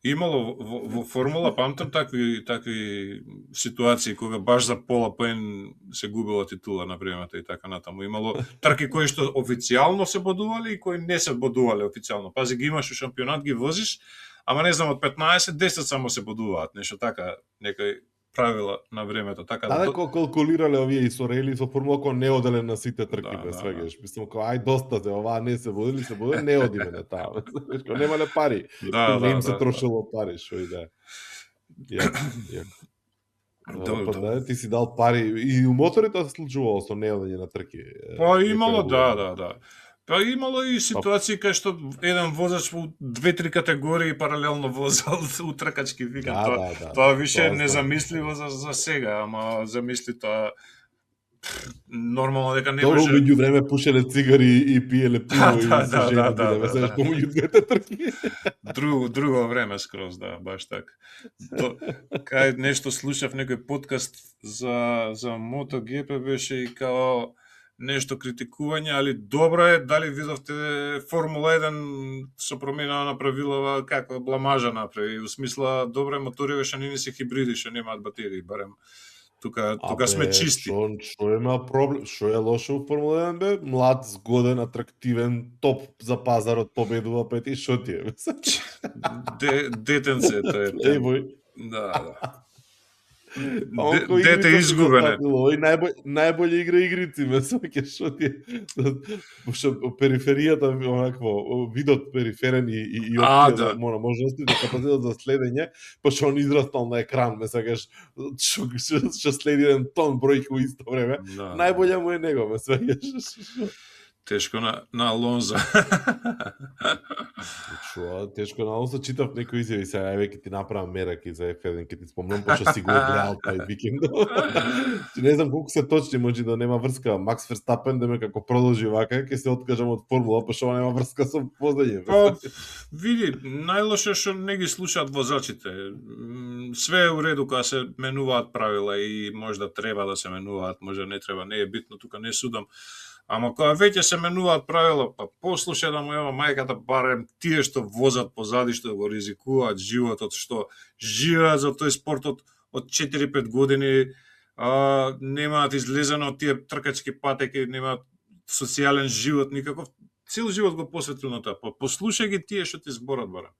Speaker 1: Имало во формула, памтам такви ситуации кога баш за пола поен се губила титула на премата и така натаму. Имало трки кои што официјално се бодувале и кои не се бодувале официјално. Пази, ги имаш у шампионат, ги возиш, ама не знам, од 15, 10 само се бодуваат. Нешто така, некој правила на времето, така
Speaker 2: да калкулирале овие и со рели со формула кој не оделе на сите трки, без свегаш. Мислам кој ај доста се, оваа не се водили, не одиме на таа. Кој немале пари. Не им се трошело пари, што и да. Па да, ти си дал пари и у моторите се случувало со неодење на трки.
Speaker 1: Па имало, да. Па имало и ситуации кај што еден возач во 2-3 категории паралелно возел у тркачки викенд. Тоа више е незамисливо за сега, ама замисли тоа нормално дека не може.
Speaker 2: Тоа меѓу време пушеле цигари и пиеле пиво и се жениле, мислиш помеѓу двете трки.
Speaker 1: Друго време скроз, да, баш така. Кај нешто слушав некој подкаст за MotoGP беше и као нешто критикување, али добро е, дали видовте Формула 1 со промена на правилава, каква бламажа направи, у смисла добро е моториве што не се хибриди, што немаат батерии, барем тука сме чисти.
Speaker 2: Што има проблем? Што е лошо у Формула 1 бе? Млад, згоден, атрактивен, топ за пазарот победува пети, што ти е?
Speaker 1: Детенце тоа е.
Speaker 2: Плейбој.
Speaker 1: Да. Дете изгубене.
Speaker 2: Ој најбољи игра игрици, ме сваќаш, што ти е? Што периферијата онакво, видот периферен и
Speaker 1: да.
Speaker 2: можности да капацитет за следење, па што он израстал на екран, ме сваќаш, што следи еден тон бројки во исто време. Најбоља му е него, ме сваќаш.
Speaker 1: Тешко на Алонзо.
Speaker 2: Што, тешко на Алонзо, читав некои изјави сега, еве ќе ти направам мераки за F1, ќе ти спомнам, пошто си го гледал тај викенд. Не знам колку се точни, може да нема врска. Макс Верстапен, да ме како продолжи вака, ќе се откажам од формула, пошто нема врска со возење.
Speaker 1: Па, види, најлошо што не ги слушаат возачите. Све е у реду кога се менуваат правила и можда треба да се менуваат, може не треба, не е битно, тука не судам. Ама кога веќе се менуваат правила, па послушај да му ева мајката барем тие што возат позади, што го ризикуваат животот, што живеат за тој спортот од 4-5 години, немаат излезено од тие тркачки патеки, немаат социјален живот никаков, цел живот го посветил на тоа. Послушај ги тие што ти зборат барем.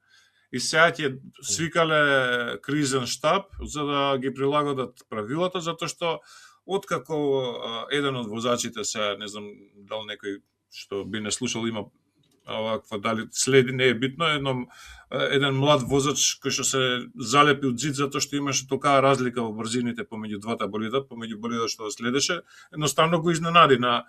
Speaker 1: И сега ќе свикале кризен штаб за да ги прилагодат правилата, затоа што откако еден од возачите се, не знам дали некој што би не слушал има оваква, дали следи, не е битно, еден млад возач кој што се залепи од зид затоа што имаше толкава разлика во брзините помеѓу двата болида, помеѓу болидот што следеше, едноставно го изненади на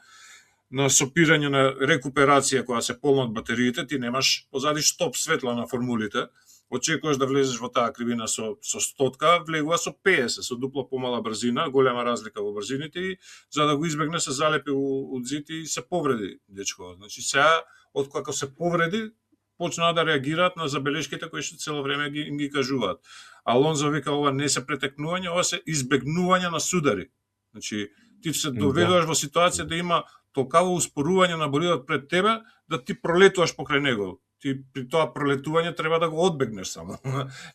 Speaker 1: сопирање на рекуперација кога се полнат батериите, ти немаш позади стоп светла на формулите. Очекуваш да влезеш во таа кривина со 100, влегува со 50, со дупло помала брзина, голема разлика во брзините и за да го избегне се залепи од зид и се повреди дечко. Значи сега откако се повреди, почнаа да реагираат на забелешките кои што цело време ги кажуваат. Алонзо вика ова не се претекнување, ова се избегнување на судари. Значи ти се доведуваш во ситуација да има толкаво успорување на болидот пред тебе да ти пролетуваш покрај него. Ти при тоа пролетување треба да го одбегнеш само.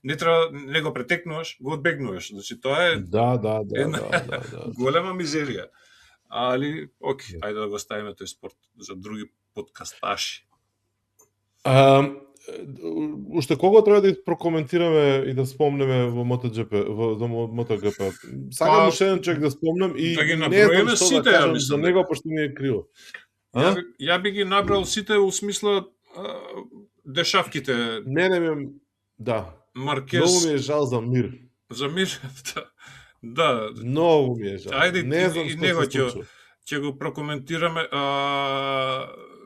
Speaker 1: Не треба, не го претекнуваш, го одбегнуваш. Значи тоа е
Speaker 2: Да.
Speaker 1: голема мизерија. Али, окей, ајде да го ставиме тој спорт за други подкасташи.
Speaker 2: Уште кого треба да прокоментираме и да спомнеме во MotoGP? Сакам уште еден човек да спомнем и
Speaker 1: да ги
Speaker 2: не знам што
Speaker 1: сите,
Speaker 2: да кажам за него, пошто ми е криво.
Speaker 1: Ја би ги набрал сите у смисла дешавките.
Speaker 2: Да.
Speaker 1: Маркез.
Speaker 2: Многу ми е жал за Мир.
Speaker 1: За Мир, да.
Speaker 2: Многу ми е жал.
Speaker 1: Ајде,
Speaker 2: не знам што се случува.
Speaker 1: Ќе го прокоментираме.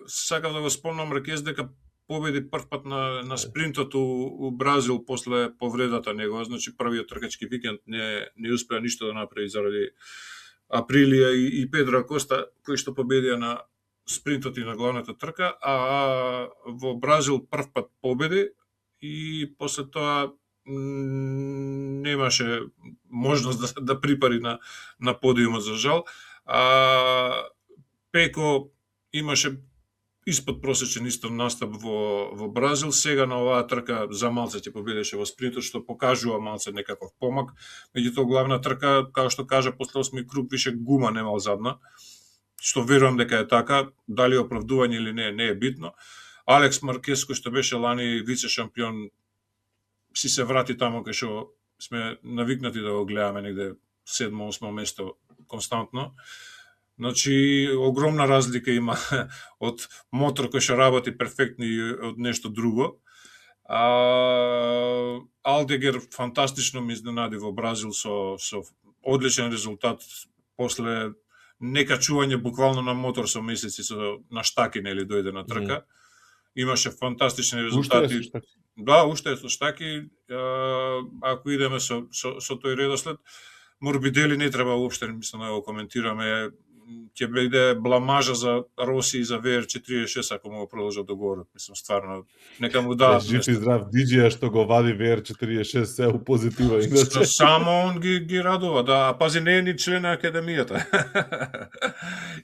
Speaker 1: Сакам да го спомнам Маркез дека победи прв пат на спринтот у Бразил после повредата негова, значи првиот тркачки викенд не успеа ништо да направи заради Априлија и Педро Акоста кои што победија на спринтот и на главната трка, а во Бразил прв пат победи и после тоа немаше можност да припари на подиумот за жал. Пеко имаше испод просечен исто настап во Бразил, сега на оваа трка за малце ќе победеше во спринтот, што покажува малце некаков помак. Меѓутоа главна трка, како што кажа, после 8 круг више гума немал задна, што верувам дека е така, дали оправдување или не е битно. Алекс Маркез, кој што беше лани вице шампион, си се врати тамо кај што сме навикнати да го гледаме негде 7-8 место константно. Значи, огромна разлика има од мотор кој што работи перфектно и од нешто друго. Алдегер фантастично ми изненади во Бразил со одличен резултат после некачување буквално на мотор со месеци на штаки, нели, дојде на трка. Имаше фантастични резултати.
Speaker 2: Уште е
Speaker 1: Да, уште е со штаки. Ако идеме со тој редослед, Морбидели не треба уопште, мислам да го коментираме. Ќе биде бламажа за Роси и за VR46 ако му го продолжат договорот. Мислам, стварно, нека му дадат
Speaker 2: жив и здрав диџеја што го вади VR46 се у позитива, иначе.
Speaker 1: Само он ги радува, да. А пази, не е ни член на академијата.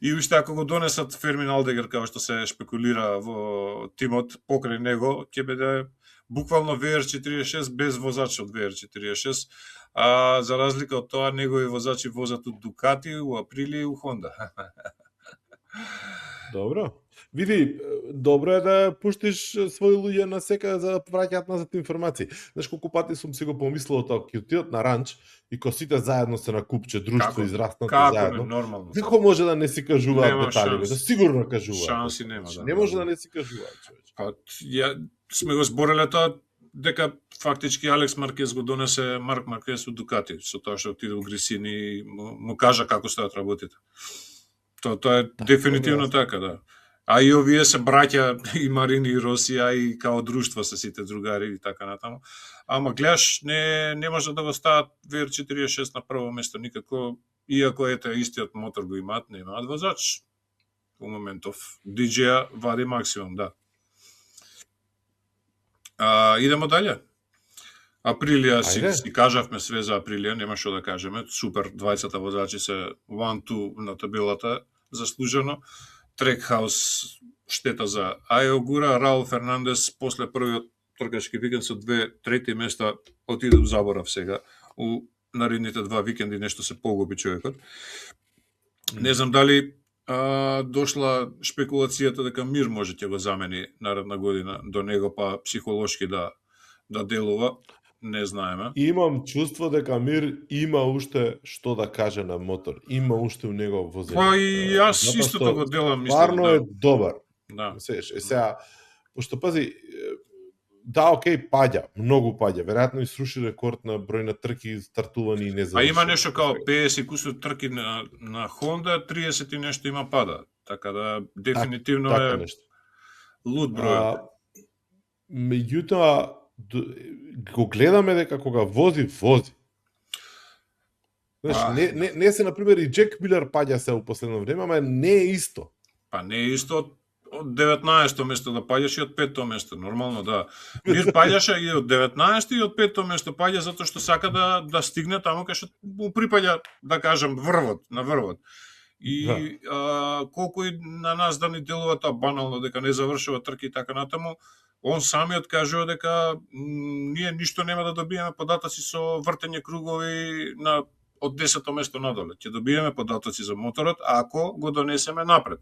Speaker 1: И уште ако го донесат Фермин Алдегер, како што се шпекулира во тимот покрај него, ќе биде буквално VR46 без возач од VR46. А за разлика од тоа, негови возачи возат од Дукати, у Априлија и у Хонда.
Speaker 2: Добро. Види, добро е да пуштиш своји луѓе на сека за да враќаат назад информации. Знаеш колку пати сум си го помислил тоа, ќе отидат на ранч и ко сите заедно се на купче, друштво израснато заедно.
Speaker 1: Како не, нормално.
Speaker 2: Како може да не си кажуваат
Speaker 1: Нема
Speaker 2: детали?
Speaker 1: шанс.
Speaker 2: Да сигурно кажуваат.
Speaker 1: Шанси нема, да.
Speaker 2: Не може да не си кажуваат, човече.
Speaker 1: Па, сме го збореле тоа, дека фактички Алекс Маркез го донесе Марк Маркез од Дукати, со тоа што отиде у Грисини и му кажа како стојат работите. Тоа е дефинитивно така, да. А и овие се браќа, и Марини, и Росија, и као друштво се сите другари и така натаму. Ама гледаш, не може да го стават VR46 на прво место никако, иако ете истиот мотор го имаат, не имаат возач. У моментов DJ вади максимум, да. Идемо дале. Априлија си кажавме све за Априлија, нема што да кажеме. Супер, двајцата возачи се 1-2 на табелата, заслужено. Трекхаус штета за Ајо Гура, Раул Фернандес после првиот тркачки викенд со 2 трети места отиде у заборав сега. У наредните 2 викенди нешто се погуби човекот. Не знам дали дошла шпекулацијата дека Мир може ќе го замени наредна година до него, па психолошки да делува, не знаеме.
Speaker 2: Имам чувство дека Мир има уште што да каже на мотор. Има уште у него возење.
Speaker 1: Па и јас истото го делам, мислам.
Speaker 2: Стварно е добар.
Speaker 1: Да.
Speaker 2: Сега, пошто пази, да, окей, паѓа, многу паѓа. Веројатно и сруши рекорд на број на трки стартувани и не завршени.
Speaker 1: А има нешто као 50 и кусур трки на Honda, 30 и нешто има пада. Така да дефинитивно
Speaker 2: така
Speaker 1: е
Speaker 2: нешто.
Speaker 1: луд број.
Speaker 2: Меѓутоа го гледаме дека кога вози. Знаеш, не се, например, и Джек Милер паѓа се у последно време, ама не е исто.
Speaker 1: Па не е исто од 19-то место да паѓаш и од 5-то место, нормално, да. Мир паѓаше и од 19-то и од 5-то место паѓа затоа што сака да стигне таму кај што му припаѓа, да кажем, на врвот. И колку и на нас да ни делува тоа банално дека не завршува трки и така натаму, он самиот кажува дека ние ништо нема да добиеме податоци со вртење кругови од 10-то место надоле. Ќе добиеме податоци за моторот ако го донесеме напред.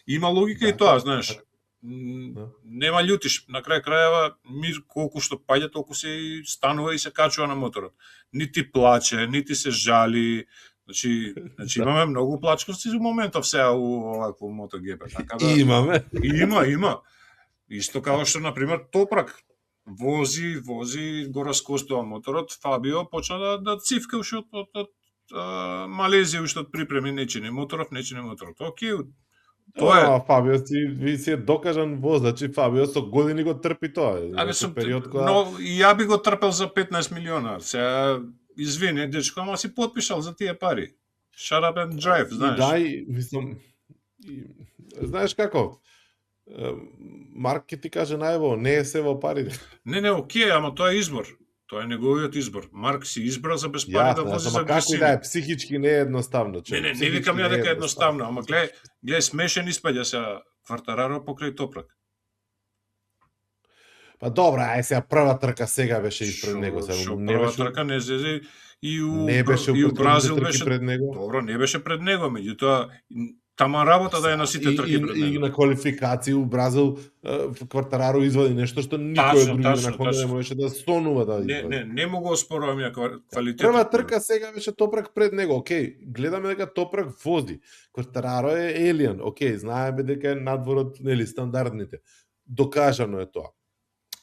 Speaker 1: Има логика и тоа, знаеш. Нема љутиш. На крај крајава Мир колку што паѓа толку се и станува и се качува на моторот. Нити плаче, нити се жали. Значи имаме многу плачковци во моментов сега у овакво MotoGP. Така да
Speaker 2: Имаме.
Speaker 1: Има. Исто како што на пример Топрак вози, го раскостува моторот, Фабио почна да цивка уште од Малезија уште од припреми нечини моторот. Окей. Тоа е.
Speaker 2: Фабио си е докажан возач и Фабио со години го трпи тоа.
Speaker 1: Абе со период кога ја би го трпел за 15 милиона. Сега извини, дечко, ама си потпишал за тие пари. Shut up and drive, знаеш.
Speaker 2: Дај, мислам, знаеш како? Марк ќе ти каже најво, не е се во пари.
Speaker 1: Не, окей, ама тоа е избор. Тоа е неговиот избор. Марк си избра за без пари да вози за
Speaker 2: Грисини. Како да е, психички не е едноставно.
Speaker 1: Не викам ја дека е едноставно, ама гледај смешен испаѓа сега Квартараро покрај Топрак.
Speaker 2: Па добра, сега прва трка сега беше испред него.
Speaker 1: Прва трка не зезе и
Speaker 2: у
Speaker 1: Бразил беше
Speaker 2: пред него.
Speaker 1: Добро, не беше пред него, меѓутоа тама работа да е на сите трки пред него.
Speaker 2: И на квалификација у Бразил Квартараро извади нешто што никој од другите на Honda не можеше да сонува да извади.
Speaker 1: Не могу оспорувам ја квалитетот.
Speaker 2: Прва трка сега беше Топрак пред него. Океј, гледаме дека Топрак вози. Квартараро е елијан. Океј, знаеме дека е надвор од стандардните. Докажано е тоа.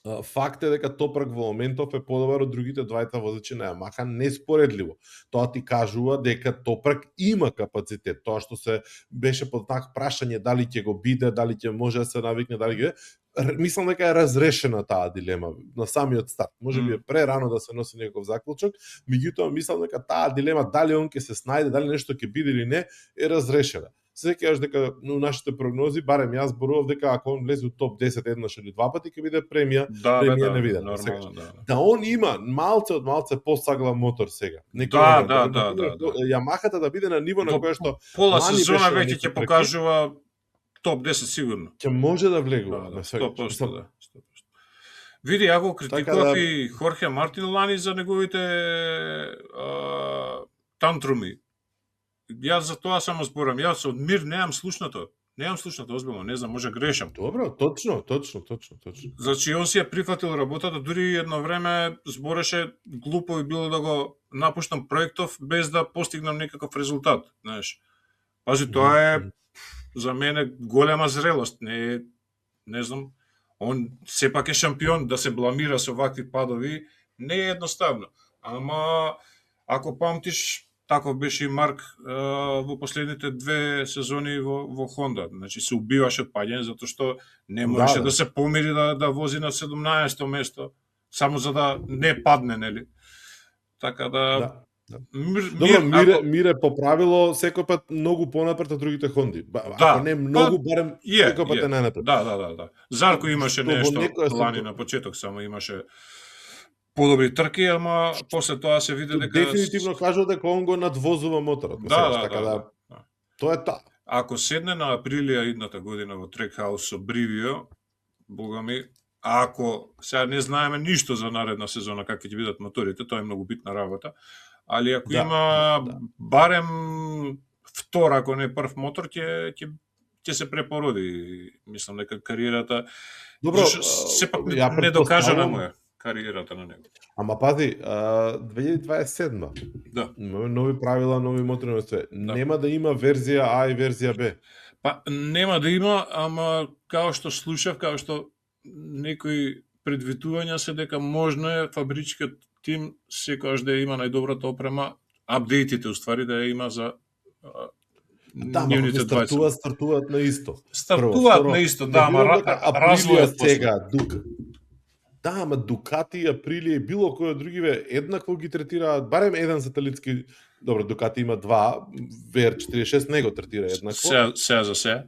Speaker 2: Факт е дека Топрак во моментов е подобар од другите двајца возачи на Ямаха, неспоредливо. Тоа ти кажува дека Топрак има капацитет. Тоа што се беше под знак прашање дали ќе го биде, дали ќе може да се навикне, дали ќе мислам дека е разрешена таа дилема на самиот старт. Може би е прерано да се носи некој заклучок, меѓутоа мислам дека таа дилема дали он ќе се снајде, дали нешто ќе биде или не, е разрешена. Се сеќаваш дека на нашите прогнози, барем јас зборував дека ако он влезе у топ 10 еднаш или два пати ќе биде премија, премија не видена.
Speaker 1: Нормално,
Speaker 2: да он има малце посаглав мотор сега. Ямахата да биде на ниво на кое што
Speaker 1: пола сезона веќе ќе покажува топ 10 сигурно.
Speaker 2: Ќе може да влегува.
Speaker 1: 100%, да. Види, ја го критикував и Хорхе Мартин лани за неговите тантруми. Јас за тоа само зборам. Јас од мир немам слушнато. Озбилно, не знам, може грешам.
Speaker 2: Добро, точно.
Speaker 1: Значи, он си ја прифатил работата, дури едно време збореше глупо и било да го напуштам проектов без да постигнам некаков резултат, знаеш. Пази, тоа е за мене голема зрелост, не знам, он сепак е шампион, да се бламира со вакви падови, не е едноставно. Ама, ако памтиш, таков беше и Марк во последните 2 сезони во Honda. Значи се убиваше од паѓање затоа што не можеше да се помири да вози на 17-то место, само за да не падне, нели? Така да...
Speaker 2: Мир е по правило секој пат многу понапред од другите Хонди. Ако не многу, барем секој пат е најнапред.
Speaker 1: Да. Зарко имаше нешто лани на почеток, само имаше подобри трки, ама после тоа се види дека
Speaker 2: дефинитивно кажува дека он го надвозува моторот.
Speaker 1: Да.
Speaker 2: Тоа е тоа.
Speaker 1: Ако седне на Априлија идната година во Трекхаус со Бривио, богами, ако сега не знаеме ништо за наредна сезона какви ќе бидат моторите, тоа е многу битна работа, али ако има барем втор, ако не прв мотор, ќе се препороди. Мислам дека кариерата сепак не докажана му е кариерата на него.
Speaker 2: Ама пази, 2027.
Speaker 1: Да.
Speaker 2: Имаме нови правила, нови мотори на све. Нема да има верзија А и верзија Б.
Speaker 1: Па нема да има, ама као што слушав, као што некои предвидувања се дека можно е фабричкиот тим секогаш да има најдобрата опрема, апдейтите уствари да ја има за
Speaker 2: нивните стартуваат на исто.
Speaker 1: Стартуваат на исто, да, ама развојот
Speaker 2: сега ама Дукати, Априлија и било кој од другиве еднакво ги третираат, барем еден сателитски, добро, Дукати има 2, VR46 не го третира еднакво.
Speaker 1: Сега за сега.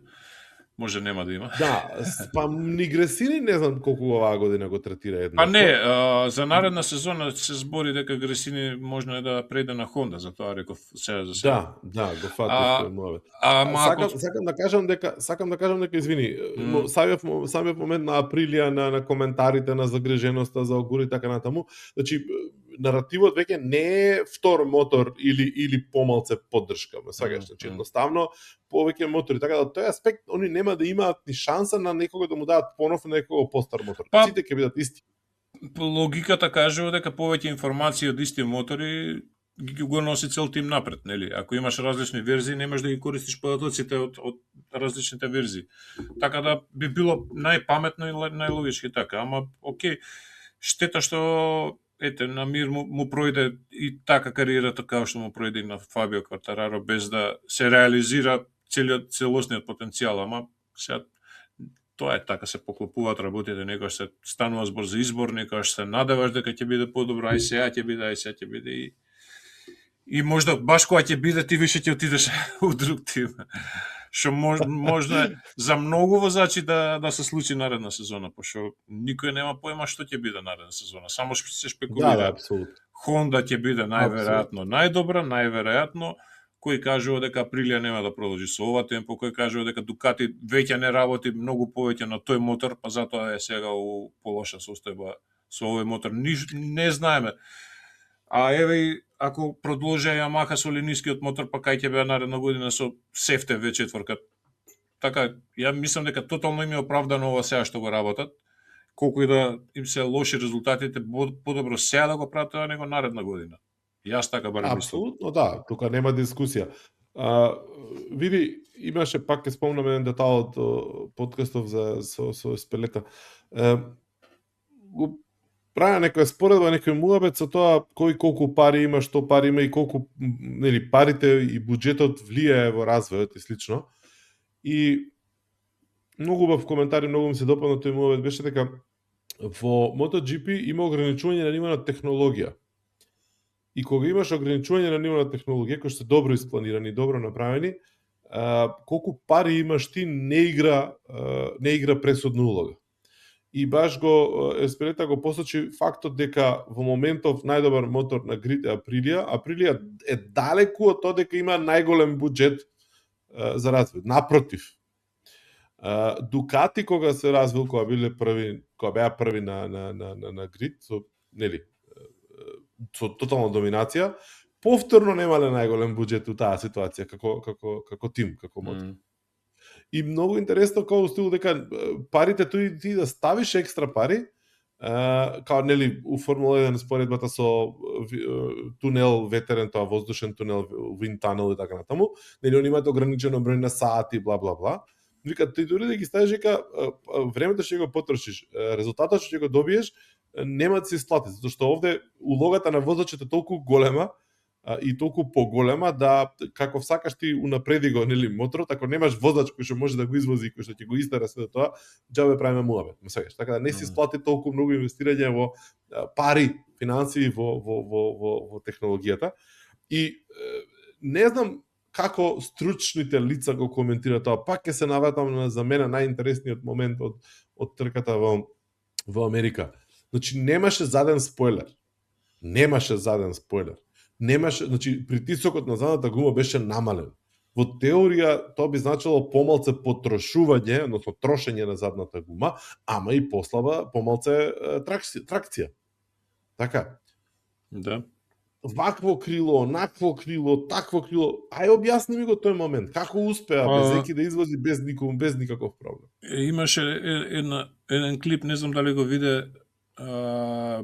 Speaker 1: Може нема да има.
Speaker 2: Да, па Гресини не знам колку оваа година го третира еднакво.
Speaker 1: Па не, за наредна сезона се збори дека Гресини можно е да преде на Honda, затоа реков сега за сега.
Speaker 2: Да, го фатив тој мовет. Сакам да кажам дека извини, самиот момент на Априлија на коментарите на загриженоста за огури така натаму, значи наративот веќе не е втор мотор или помалце поддршка, ме сваќаш, значи едноставно повеќе мотори, така да тој аспект они нема да имаат ни шанса на некого да му дадат понов некого постар мотор. Сите ќе бидат исти.
Speaker 1: Логиката кажува дека повеќе информации од исти мотори ги го носи цел тим напред, нели? Ако имаш различни верзии, немаш да ги користиш податоците од различните верзии. Така да би било најпаметно и најлогички така, ама окей, штета што на Мир му пројде и така кариерата како што му пројде и на Фабио Квартараро без да се реализира целосниот потенцијал, ама сега тоа е така, се поклопуваат работите, некојаш се станува збор за избор, некојаш се надеваш дека ќе биде подобро, ај сега ќе биде и можда баш кога ќе биде ти више ќе отидеш у друг тим. Што можда за многу возачи да се случи наредна сезона, пошто никој нема појма што ќе биде наредна сезона, само што се шпекулира.
Speaker 2: Да, апсолутно.
Speaker 1: Honda ќе биде најверојатно најдобра, најверојатно кој кажува дека Априлија нема да продолжи со ова темпо, кој кажува дека Дукати веќе не работи многу повеќе на тој мотор, па затоа е сега у полоша состојба со овој мотор. Не знаеме. А еве ако продолжи Ямаха со линискиот мотор, па кај ќе биде наредна година со сефте V4. Така, ја мислам дека тотално им е оправдано ова сега што го работат. Колку и да им се лоши резултатите, подобро сега да го прават него наредна година. Јас така барем мислам.
Speaker 2: Апсолутно да, тука нема дискусија. Види, имаше пак ќе спомнам еден детал од подкастов со Спелета. го правя некоја споредба, некој муабет со тоа кој колку пари има, што пари има и колку нели парите и буџетот влијае во развојот и слично. И многу убав коментари, многу ми се допадна тој муабет беше дека во MotoGP има ограничување на ниво на технологија. И кога имаш ограничување на ниво на технологија кои се добро испланирани, добро направени, колку пари имаш ти не игра пресудна улога. И баш го Еспелета го посочи фактот дека во моментов најдобар мотор на грид е Априлија. Априлија е далеку од тоа дека има најголем буџет за развој. Напротив, Дукати кога се развил, кога беа први на грид, со нели со тотална доминација, повторно немале најголем буџет у таа ситуација како тим, како мотор. И многу интересно како стил дека парите ти да ставиш екстра пари, као нели у Формула 1 споредбата со тунел ветерен, тоа воздушен тунел, wind tunnel и така натаму, нели они имаат ограничено број на сати, бла бла бла. Вика ти дури да ги ставиш дека времето што го потрошиш, резултатот што ќе го добиеш нема да се исплати, затоа што овде улогата на возачот е толку голема и толку поголема да како сакаш ти унапреди го нели моторот, ако немаш возач кој што може да го извози, кој што ќе го истера се до тоа, џабе правиме муабет. Мислиш, така да не се исплати толку многу инвестирање во пари, финансии во технологијата. И не знам како стручните лица го коментираат тоа. Пак ќе се навратам на за мене најинтересниот момент од трката во Америка. Значи немаше заден спойлер. Немаше, значи притисокот на задната гума беше намален. Во теорија тоа би значило помалце потрошување, односно трошење на задната гума, ама и помалце тракција. Така.
Speaker 1: Да.
Speaker 2: Вакво крило, онакво крило, такво крило. Ај објасни ми го тој момент. Како успеа Безеки да извози без никаков проблем?
Speaker 1: Имаше еден клип, не знам дали го виде,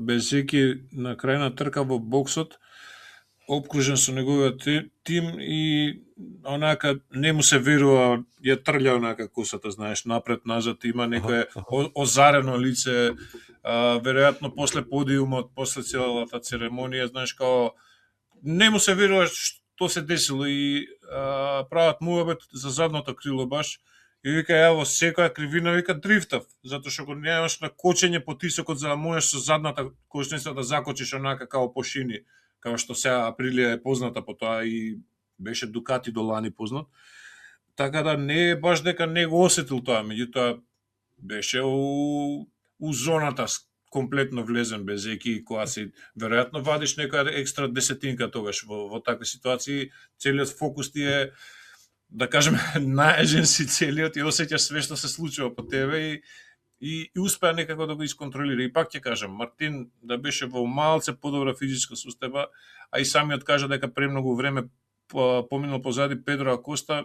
Speaker 1: Безеки на крајна трка во боксот, обкружен со неговиот тим и онака не му се верува, ја трља онака косата, знаеш, напред-назад, има некое озарено лице, веројатно после подиумот, после целата церемонија, знаеш, као не му се верува што се десило и прават муабет за задното крило баш. И вика, ево, секоја кривина, вика, дрифтав, затоа што го немаш на кочење потисокот за да можеш со задната кошница да закочиш онака као по шини, као што сега Априлија е позната по тоа и беше Дукати до лани познат. Така да не е баш дека не го осетил тоа, меѓутоа беше у зоната комплетно влезен Безеки, кога си веројатно вадиш некоја екстра десетинка тогаш во такви ситуации, целиот фокус ти е, да кажеме, наежен си целиот и осеќаш све што се случува по тебе и успеа некако да го исконтролира. И пак ќе кажам, Мартин да беше во малце подобра физичка состојба, а и самиот кажа дека премногу време поминал позади Педро Акоста,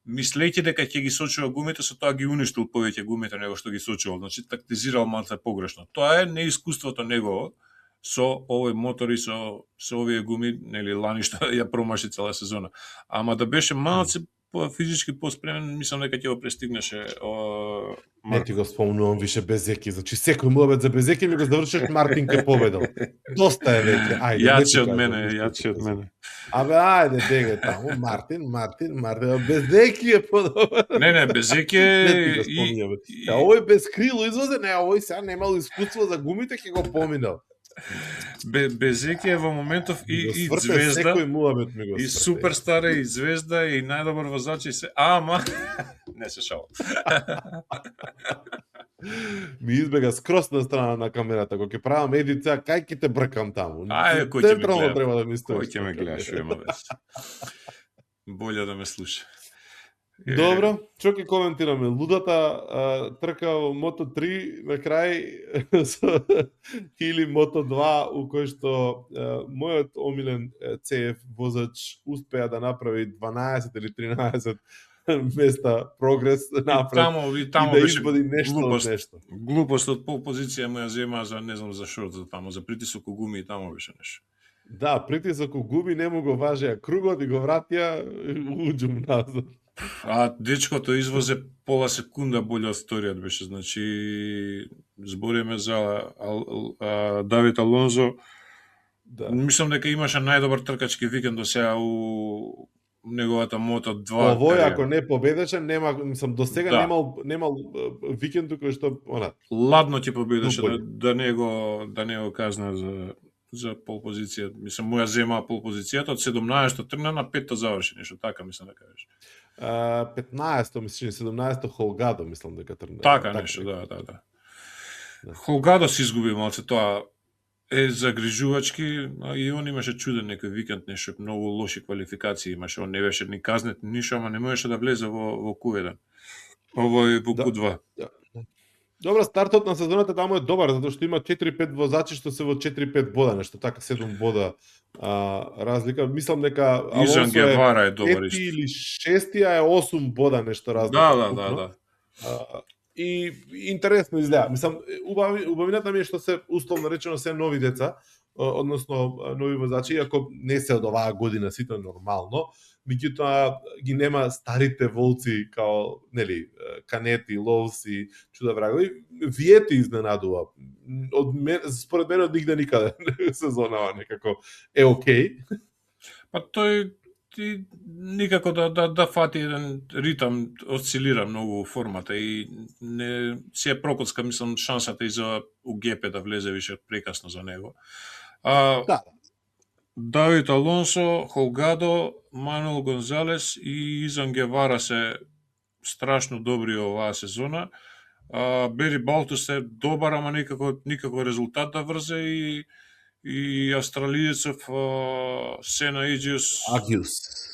Speaker 1: мислејќи дека ќе ги сочува гумите, со тоа ги уништил повеќе гумите него што ги сочувал. Значи тактизирал малце погрешно. Тоа е неискуството негово со овој мотор и со овие гуми, нели лани што ја промаши цела сезона. Ама да беше малце физички поспремен, мислам дека ќе го престигнеше.
Speaker 2: Не ти го спомнувам више Безеки, значи секој муабет за Безеки ми го завршиш, Мартин ке победил. Доста е веќе. Ајде,
Speaker 1: јаче од мене.
Speaker 2: Абе, ајде, дега таму, Мартин, Безеки е подобар.
Speaker 1: Не, Безеки е
Speaker 2: и овој без крило извозе, не, овој сега немал искуство за гумите, ќе го поминал.
Speaker 1: Безеки е во моментов и звезда, и суперстар и звезда, и најдобар возач и се, ама не се шал.
Speaker 2: Ми избега скрос на страна на камерата, кога ќе правам едица, кај ќе те бркам таму.
Speaker 1: Ајде, кој ќе ме гледа?
Speaker 2: Треба да ми
Speaker 1: кој ќе ме гледа, што има веќе. Боле да ме слуша.
Speaker 2: Добро, што ќе коментираме? Лудата трка во Мото3 на крај или Мото2 у кој што мојот омилен CF возач успеа да направи 12 или 13 места прогрес напред
Speaker 1: и тамо
Speaker 2: да
Speaker 1: беше
Speaker 2: извади нешто.
Speaker 1: Глупост од пол позиција му ја зема за не знам за шорт, за тамо за притисок у гуми и тамо беше нешто.
Speaker 2: Да, притисок у гуми не му го важеа кругот и го вратија уџум назад.
Speaker 1: А дечкото извозе пола секунда боле од вториот беше, значи збориме за Давид Алонзо.
Speaker 2: Да.
Speaker 1: Мислам дека имаше најдобар тркачки викенд до сега у неговата Moto2
Speaker 2: Овој
Speaker 1: кариера.
Speaker 2: ако не победеше, нема, мислам, до сега
Speaker 1: Да.
Speaker 2: немал викенд кој што
Speaker 1: Ладно ќе победеше
Speaker 2: Боле.
Speaker 1: да не го казна за пол позиција. Мислам, моја зема пол позицијата од 17-то тргна на 5-то заврши, нешто така мислам да кажеш.
Speaker 2: 15-то, мислам, 17-то Холгадо, мислам дека тргна.
Speaker 1: Така нешто, да. Холгадо си изгуби малце, тоа е загрижувачки, и он имаше чуден некој викенд, нешто многу лоши квалификации имаше, он не беше ни казнет ништо, ама не можеше да влезе во Q1. Овој во Q2.
Speaker 2: Да. Добро, стартот на сезоната таму е добар, затоа што има 4-5 возачи што се во 4-5 бода, нешто така 7 бода разлика. Мислам дека
Speaker 1: Изан
Speaker 2: Алонсо
Speaker 1: Гевара е добар
Speaker 2: пети
Speaker 1: исто.
Speaker 2: или шести, а е 8 бода нешто разлика.
Speaker 1: Да.
Speaker 2: И интересно изгледа. Мислам, убавината ми е што се условно речено се нови деца, односно нови возачи, иако не се од оваа година сите нормално, меѓутоа ги нема старите волци као, нели, Канети, Лоуси, чуда врагови. Виети изненадува. Според мене од нигде никаде сезонава некако е окей.
Speaker 1: Па тој никако да фати еден ритам, осцилира многу формата и не се е прокоцка, мислам, шансата и за УГП да влезе више прекасно за него.
Speaker 2: Да.
Speaker 1: Давид Алонсо, Холгадо, Мануел Гонзалес и Изан Гевара се страшно добри оваа сезона. Бери Балтус е добар, ама никако резултат да врзе и австралиецов Сена
Speaker 2: Агиус.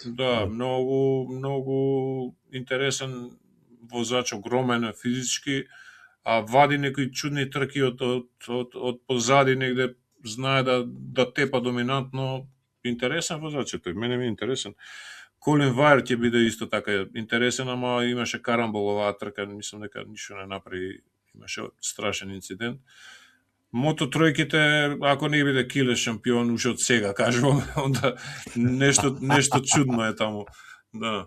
Speaker 1: Да, многу интересен возач, огромен физички, вади некои чудни трки од позади негде, знае да тепа доминантно. Интересен возач, тој мене ми е интересен. Колин Вајер ќе биде исто така интересен, ама имаше карамбол оваа трка, мислам дека ништо не направи, имаше страшен инцидент. Мото тројките, ако не биде Киле шампион уште од сега, кажувам, онда нешто чудно е таму. Да.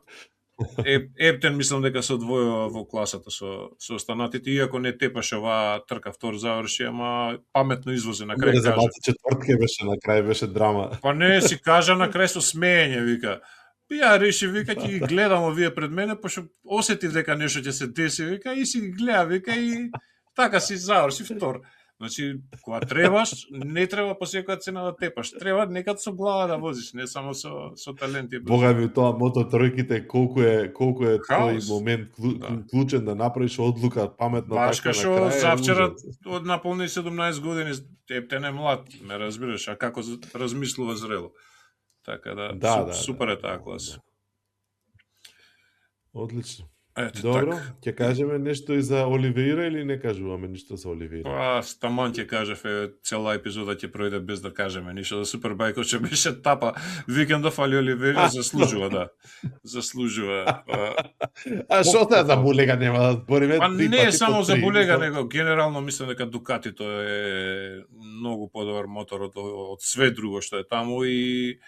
Speaker 1: Ептен мислам дека се одвојува во класата со останатите, иако не тепаше оваа трка втор заврши, ама паметно извозе на крај кажа.
Speaker 2: Четвртка беше на крај, беше драма.
Speaker 1: Па не си кажа на крај со смеење, вика. Ја реши, вика, ќе ги гледам овие пред мене, пошто осетив дека нешто ќе се деси, вика, и си ги гледа, вика, и така си заврши втор. Значи, кога требаш, не треба по секоја цена да тепаш. Треба некад со глава да возиш, не само со талент и
Speaker 2: Бога ми, тоа мото тројките колку е тој
Speaker 1: Хаос.
Speaker 2: момент клучен да направиш одлука паметно така на крај.
Speaker 1: Башка шо завчера од наполни 17 години, ептен е млад, ме разбираш, а како размислува зрело. Така да, супер е таа класа.
Speaker 2: Одлично.
Speaker 1: Ето,
Speaker 2: Добро,
Speaker 1: така.
Speaker 2: ќе кажеме нешто и за Оливеира или не кажуваме ништо за Оливеира?
Speaker 1: Па, стаман ќе кажев, цела епизода ќе пројде без да кажеме ништо за Супербајкот, што беше тапа викендов, али Оливеира заслужува, да. Заслужува.
Speaker 2: А што се за Булега нема да збориме?
Speaker 1: Па не е само за Булега, него генерално мислам дека Дукатито е многу подобар мотор од све друго што е таму и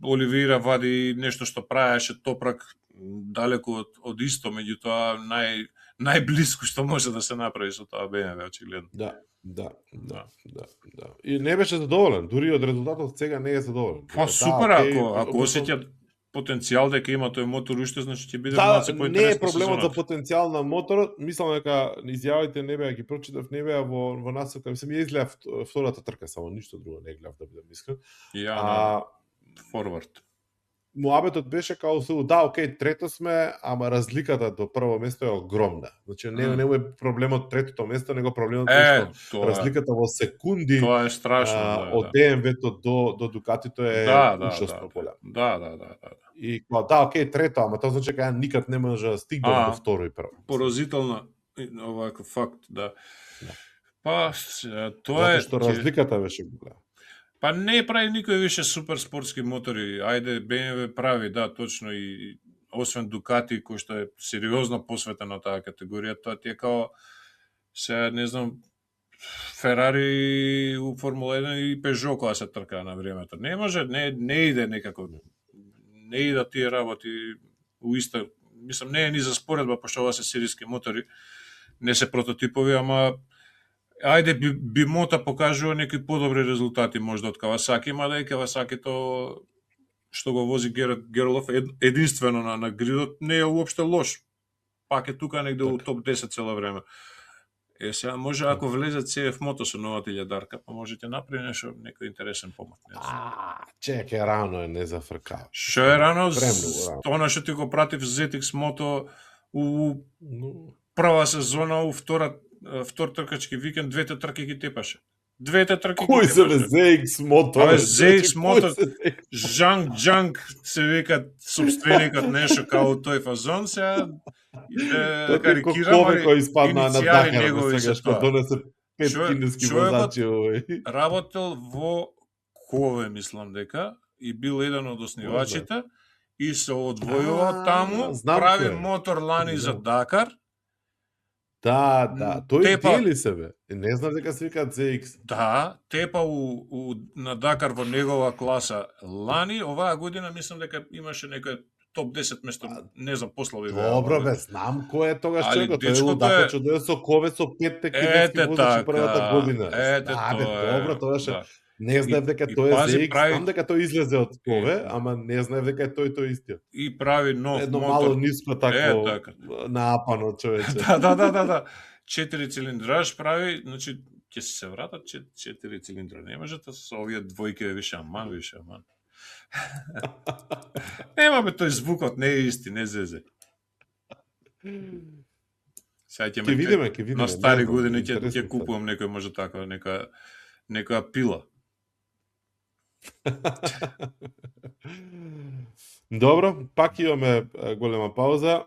Speaker 1: Оливеира вади нешто што правеше Топрак далеку од исто, меѓутоа најблиску што може да се направи со тоа БМВ, очигледно.
Speaker 2: Да. И не беше задоволен, дури од резултатот сега не е задоволен.
Speaker 1: Па супер, ако осеќа потенцијал дека има тој мотор уште, значи ќе биде малце поинтересно.
Speaker 2: Не е проблемот за потенцијал на моторот, мислам дека изјавите не беа ги прочитав, не беа во насока, мислам ја изгледав втората трка само, ништо друго не гледав да бидам искрен.
Speaker 1: Ја форвард.
Speaker 2: Муабетот беше као се, да, окей, трето сме, ама разликата до прво место е огромна. Значи не е проблемот третото место, него проблемот е што разликата во секунди.
Speaker 1: Тоа е страшно,
Speaker 2: од ДМВ-то до Дукатито е ушасно голем.
Speaker 1: Да.
Speaker 2: И да, окей, трето, ама тоа значи дека никад не може да стигне до второ и прво.
Speaker 1: Поразително овако факт, да. Па тоа е
Speaker 2: што разликата беше голема.
Speaker 1: Па не прави никој више супер спортски мотори. Ајде, BMW прави, да, точно, и освен Дукати, кој што е сериозно посветен на таа категорија, тоа ти е као, се, не знам, Ферари у Формула 1 и Пежо која се трка на времето. Не може, не иде некако, не иде тие работи, у иста, мислам не е ни за споредба пошто ова се серијски мотори, не се прототипови, ама ајде Бимота покажува некои подобри резултати можда од Кавасаки, мада и Кавасакито што го вози Герлов единствено на гридот не е уопште лош. Пак е тука негде у топ 10 цело време. Сега може ако влезе CF Moto со новата илјадарка, па можете направи нешто, некој интересен помак.
Speaker 2: Чекај, рано е, не зафркава.
Speaker 1: Што е рано?
Speaker 2: Премногу рано.
Speaker 1: Она што ти го пратив ZX Moto у прва сезона, у втор тркачки викенд, двете трки ги тепаше. Двете трки
Speaker 2: Кој
Speaker 1: ги
Speaker 2: се бе
Speaker 1: тепаше.
Speaker 2: ZX Moto?
Speaker 1: Абе, ZX Moto, Жанг се вика собственикот нешто као тој фазон, сега карикирам,
Speaker 2: али кој испадна на
Speaker 1: иницијали
Speaker 2: Дакар,
Speaker 1: негови
Speaker 2: сега
Speaker 1: се
Speaker 2: што
Speaker 1: тоа.
Speaker 2: донесе 5 кинески возачи овој.
Speaker 1: Работел во Кове, мислам дека, и бил еден од основачите, и се одвојува таму,
Speaker 2: знам
Speaker 1: прави
Speaker 2: кој е.
Speaker 1: мотор лани за
Speaker 2: Знам.
Speaker 1: Дакар.
Speaker 2: Да, тој
Speaker 1: Тепа-
Speaker 2: дели се бе. Не знам дека се викаат ZX.
Speaker 1: Да, тепа на Дакар во негова класа лани, оваа година мислам дека имаше некој топ 10 место, не знам, послави.
Speaker 2: Добро бе, знам кој е тогаш
Speaker 1: Али
Speaker 2: човекот. Тој е
Speaker 1: дечкото
Speaker 2: лудака
Speaker 1: е-
Speaker 2: што дое со кове со 5 кинески
Speaker 1: Ете
Speaker 2: возачи
Speaker 1: така,
Speaker 2: првата година.
Speaker 1: ете
Speaker 2: Да, бе,
Speaker 1: тоа е.
Speaker 2: добро, тогаш
Speaker 1: Да.
Speaker 2: не знаев дека
Speaker 1: И
Speaker 2: тој е
Speaker 1: пази,
Speaker 2: ZX,
Speaker 1: прави-
Speaker 2: знам дека тој излезе од кове, ама не знаев дека е тој истиот.
Speaker 1: И прави нов
Speaker 2: Едно
Speaker 1: мотор.
Speaker 2: мало ниско тако
Speaker 1: така.
Speaker 2: наапано човече.
Speaker 1: Да. 4 цилиндраж прави, значи ќе се вратат 4 цилиндра. Не можете со овие двојки више аман. Нема бе, тој звукот не е исти, не зезе. Сега ќе
Speaker 2: Ќе видиме, ќе видиме.
Speaker 1: на стари
Speaker 2: Не знам,
Speaker 1: години ќе
Speaker 2: интересно
Speaker 1: купувам некој може така, некоја пила.
Speaker 2: Добро, пак имаме голема пауза.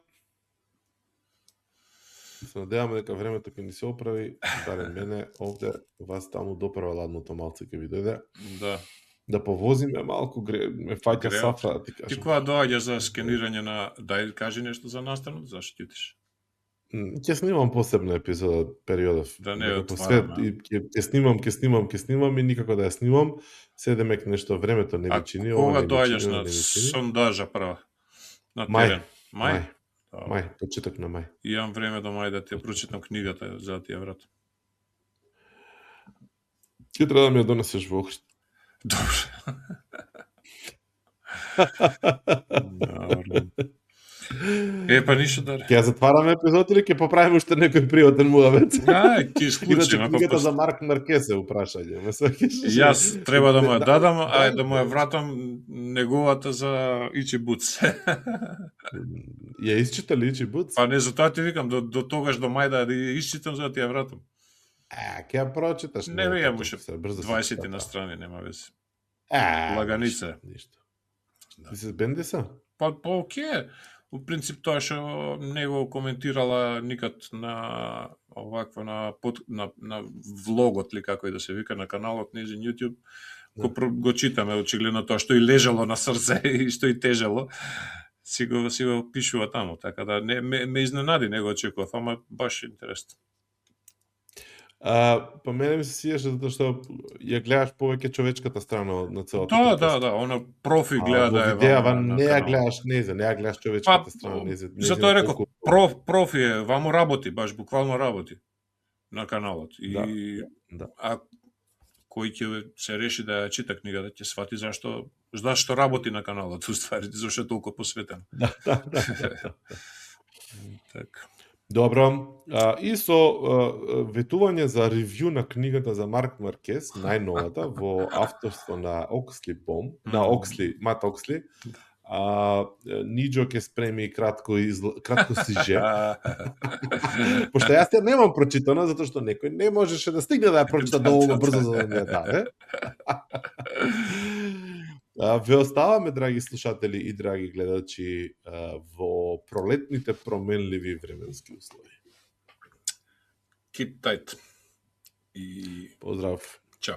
Speaker 2: Се надеваме дека времето ќе ни се оправи, барем мене овде, вас таму доправа ладното малце ќе ви дојде. Да повозиме малку, ме фаќа
Speaker 1: Греот.
Speaker 2: сафа, да ти
Speaker 1: Ти
Speaker 2: кажам.
Speaker 1: кога доаѓаш за скенирање на, дај кажи нешто за настанот, зашто ќутиш?
Speaker 2: Ќе снимам посебна епизода периодов.
Speaker 1: Да не
Speaker 2: Некако
Speaker 1: отвараме.
Speaker 2: свет, и ќе снимам и никако да ја снимам. Седемек нешто времето не
Speaker 1: А
Speaker 2: ми чини,
Speaker 1: кога
Speaker 2: не ми
Speaker 1: доаѓаш
Speaker 2: чини,
Speaker 1: на
Speaker 2: не ми чини.
Speaker 1: сондажа прва? На
Speaker 2: Мај.
Speaker 1: терен? Мај?
Speaker 2: Мај, почеток на мај.
Speaker 1: Имам време до мај да ти ја прочитам книгата за да ти ја вратам.
Speaker 2: Ќе треба да ми ја донесеш во Охрид.
Speaker 1: Добро. Добро. Па ништо да.
Speaker 2: Ќе ја затвараме епизод или ќе поправиме уште некој приватен муавет?
Speaker 1: Ќе
Speaker 2: Иначе
Speaker 1: исклучиме.
Speaker 2: книгата за Марк Маркес е упрашање. Ме сваќаш?
Speaker 1: Јас треба да му ја дадам, а
Speaker 2: да,
Speaker 1: да му ја вратам неговата за Ичи Буц.
Speaker 2: Ја исчитали Ичи Буц?
Speaker 1: Па не, затоа ти викам, до тогаш до мај да ја исчитам за да ти ја вратам.
Speaker 2: Ќе ја прочиташ.
Speaker 1: Не бе, ја муше
Speaker 2: брзо се
Speaker 1: 20
Speaker 2: чита,
Speaker 1: на
Speaker 2: да.
Speaker 1: страни, нема веќе.
Speaker 2: Лаганица. Ништо.
Speaker 1: Да.
Speaker 2: Ти се бендиса?
Speaker 1: Па окей. У принцип тоа што не го коментирала никад на овакво на влогот ли како и да се вика на каналот нејзин YouTube, го читаме очигледно тоа што и лежало на срце и што и тежело. Си го пишува таму, така да ме изненади, не го очекував, ама баш интересно.
Speaker 2: Па мене ми се сијаше затоа што ја гледаш повеќе човечката страна на целата.
Speaker 1: Да, оно профи гледа да е
Speaker 2: видеава
Speaker 1: на
Speaker 2: не ја
Speaker 1: каналот.
Speaker 2: гледаш незе, не ја гледаш човечката
Speaker 1: Па,
Speaker 2: страна незе.
Speaker 1: затоа реков, профи е, ваму работи, баш буквално работи на каналот. И
Speaker 2: Да.
Speaker 1: а кој ќе се реши да ја чита книгата, ќе свати зашто работи на каналот, уствари, зашто е толку посветен.
Speaker 2: Да.
Speaker 1: Така.
Speaker 2: Добро, и со ветување за ревју на книгата за Марк Маркес, најновата, во авторство на Оксли Бом, на Оксли, Мат Оксли, Ниџо ќе спреми кратко сиже. Пошто јас ја немам прочитана, затоа што некој не можеше да стигне да ја прочита доволно брзо за да ми ја даде. Ве оставаме, драги слушатели и драги гледачи, во пролетните променливи временски услови.
Speaker 1: Keep tight. И
Speaker 2: Поздрав.
Speaker 1: чао.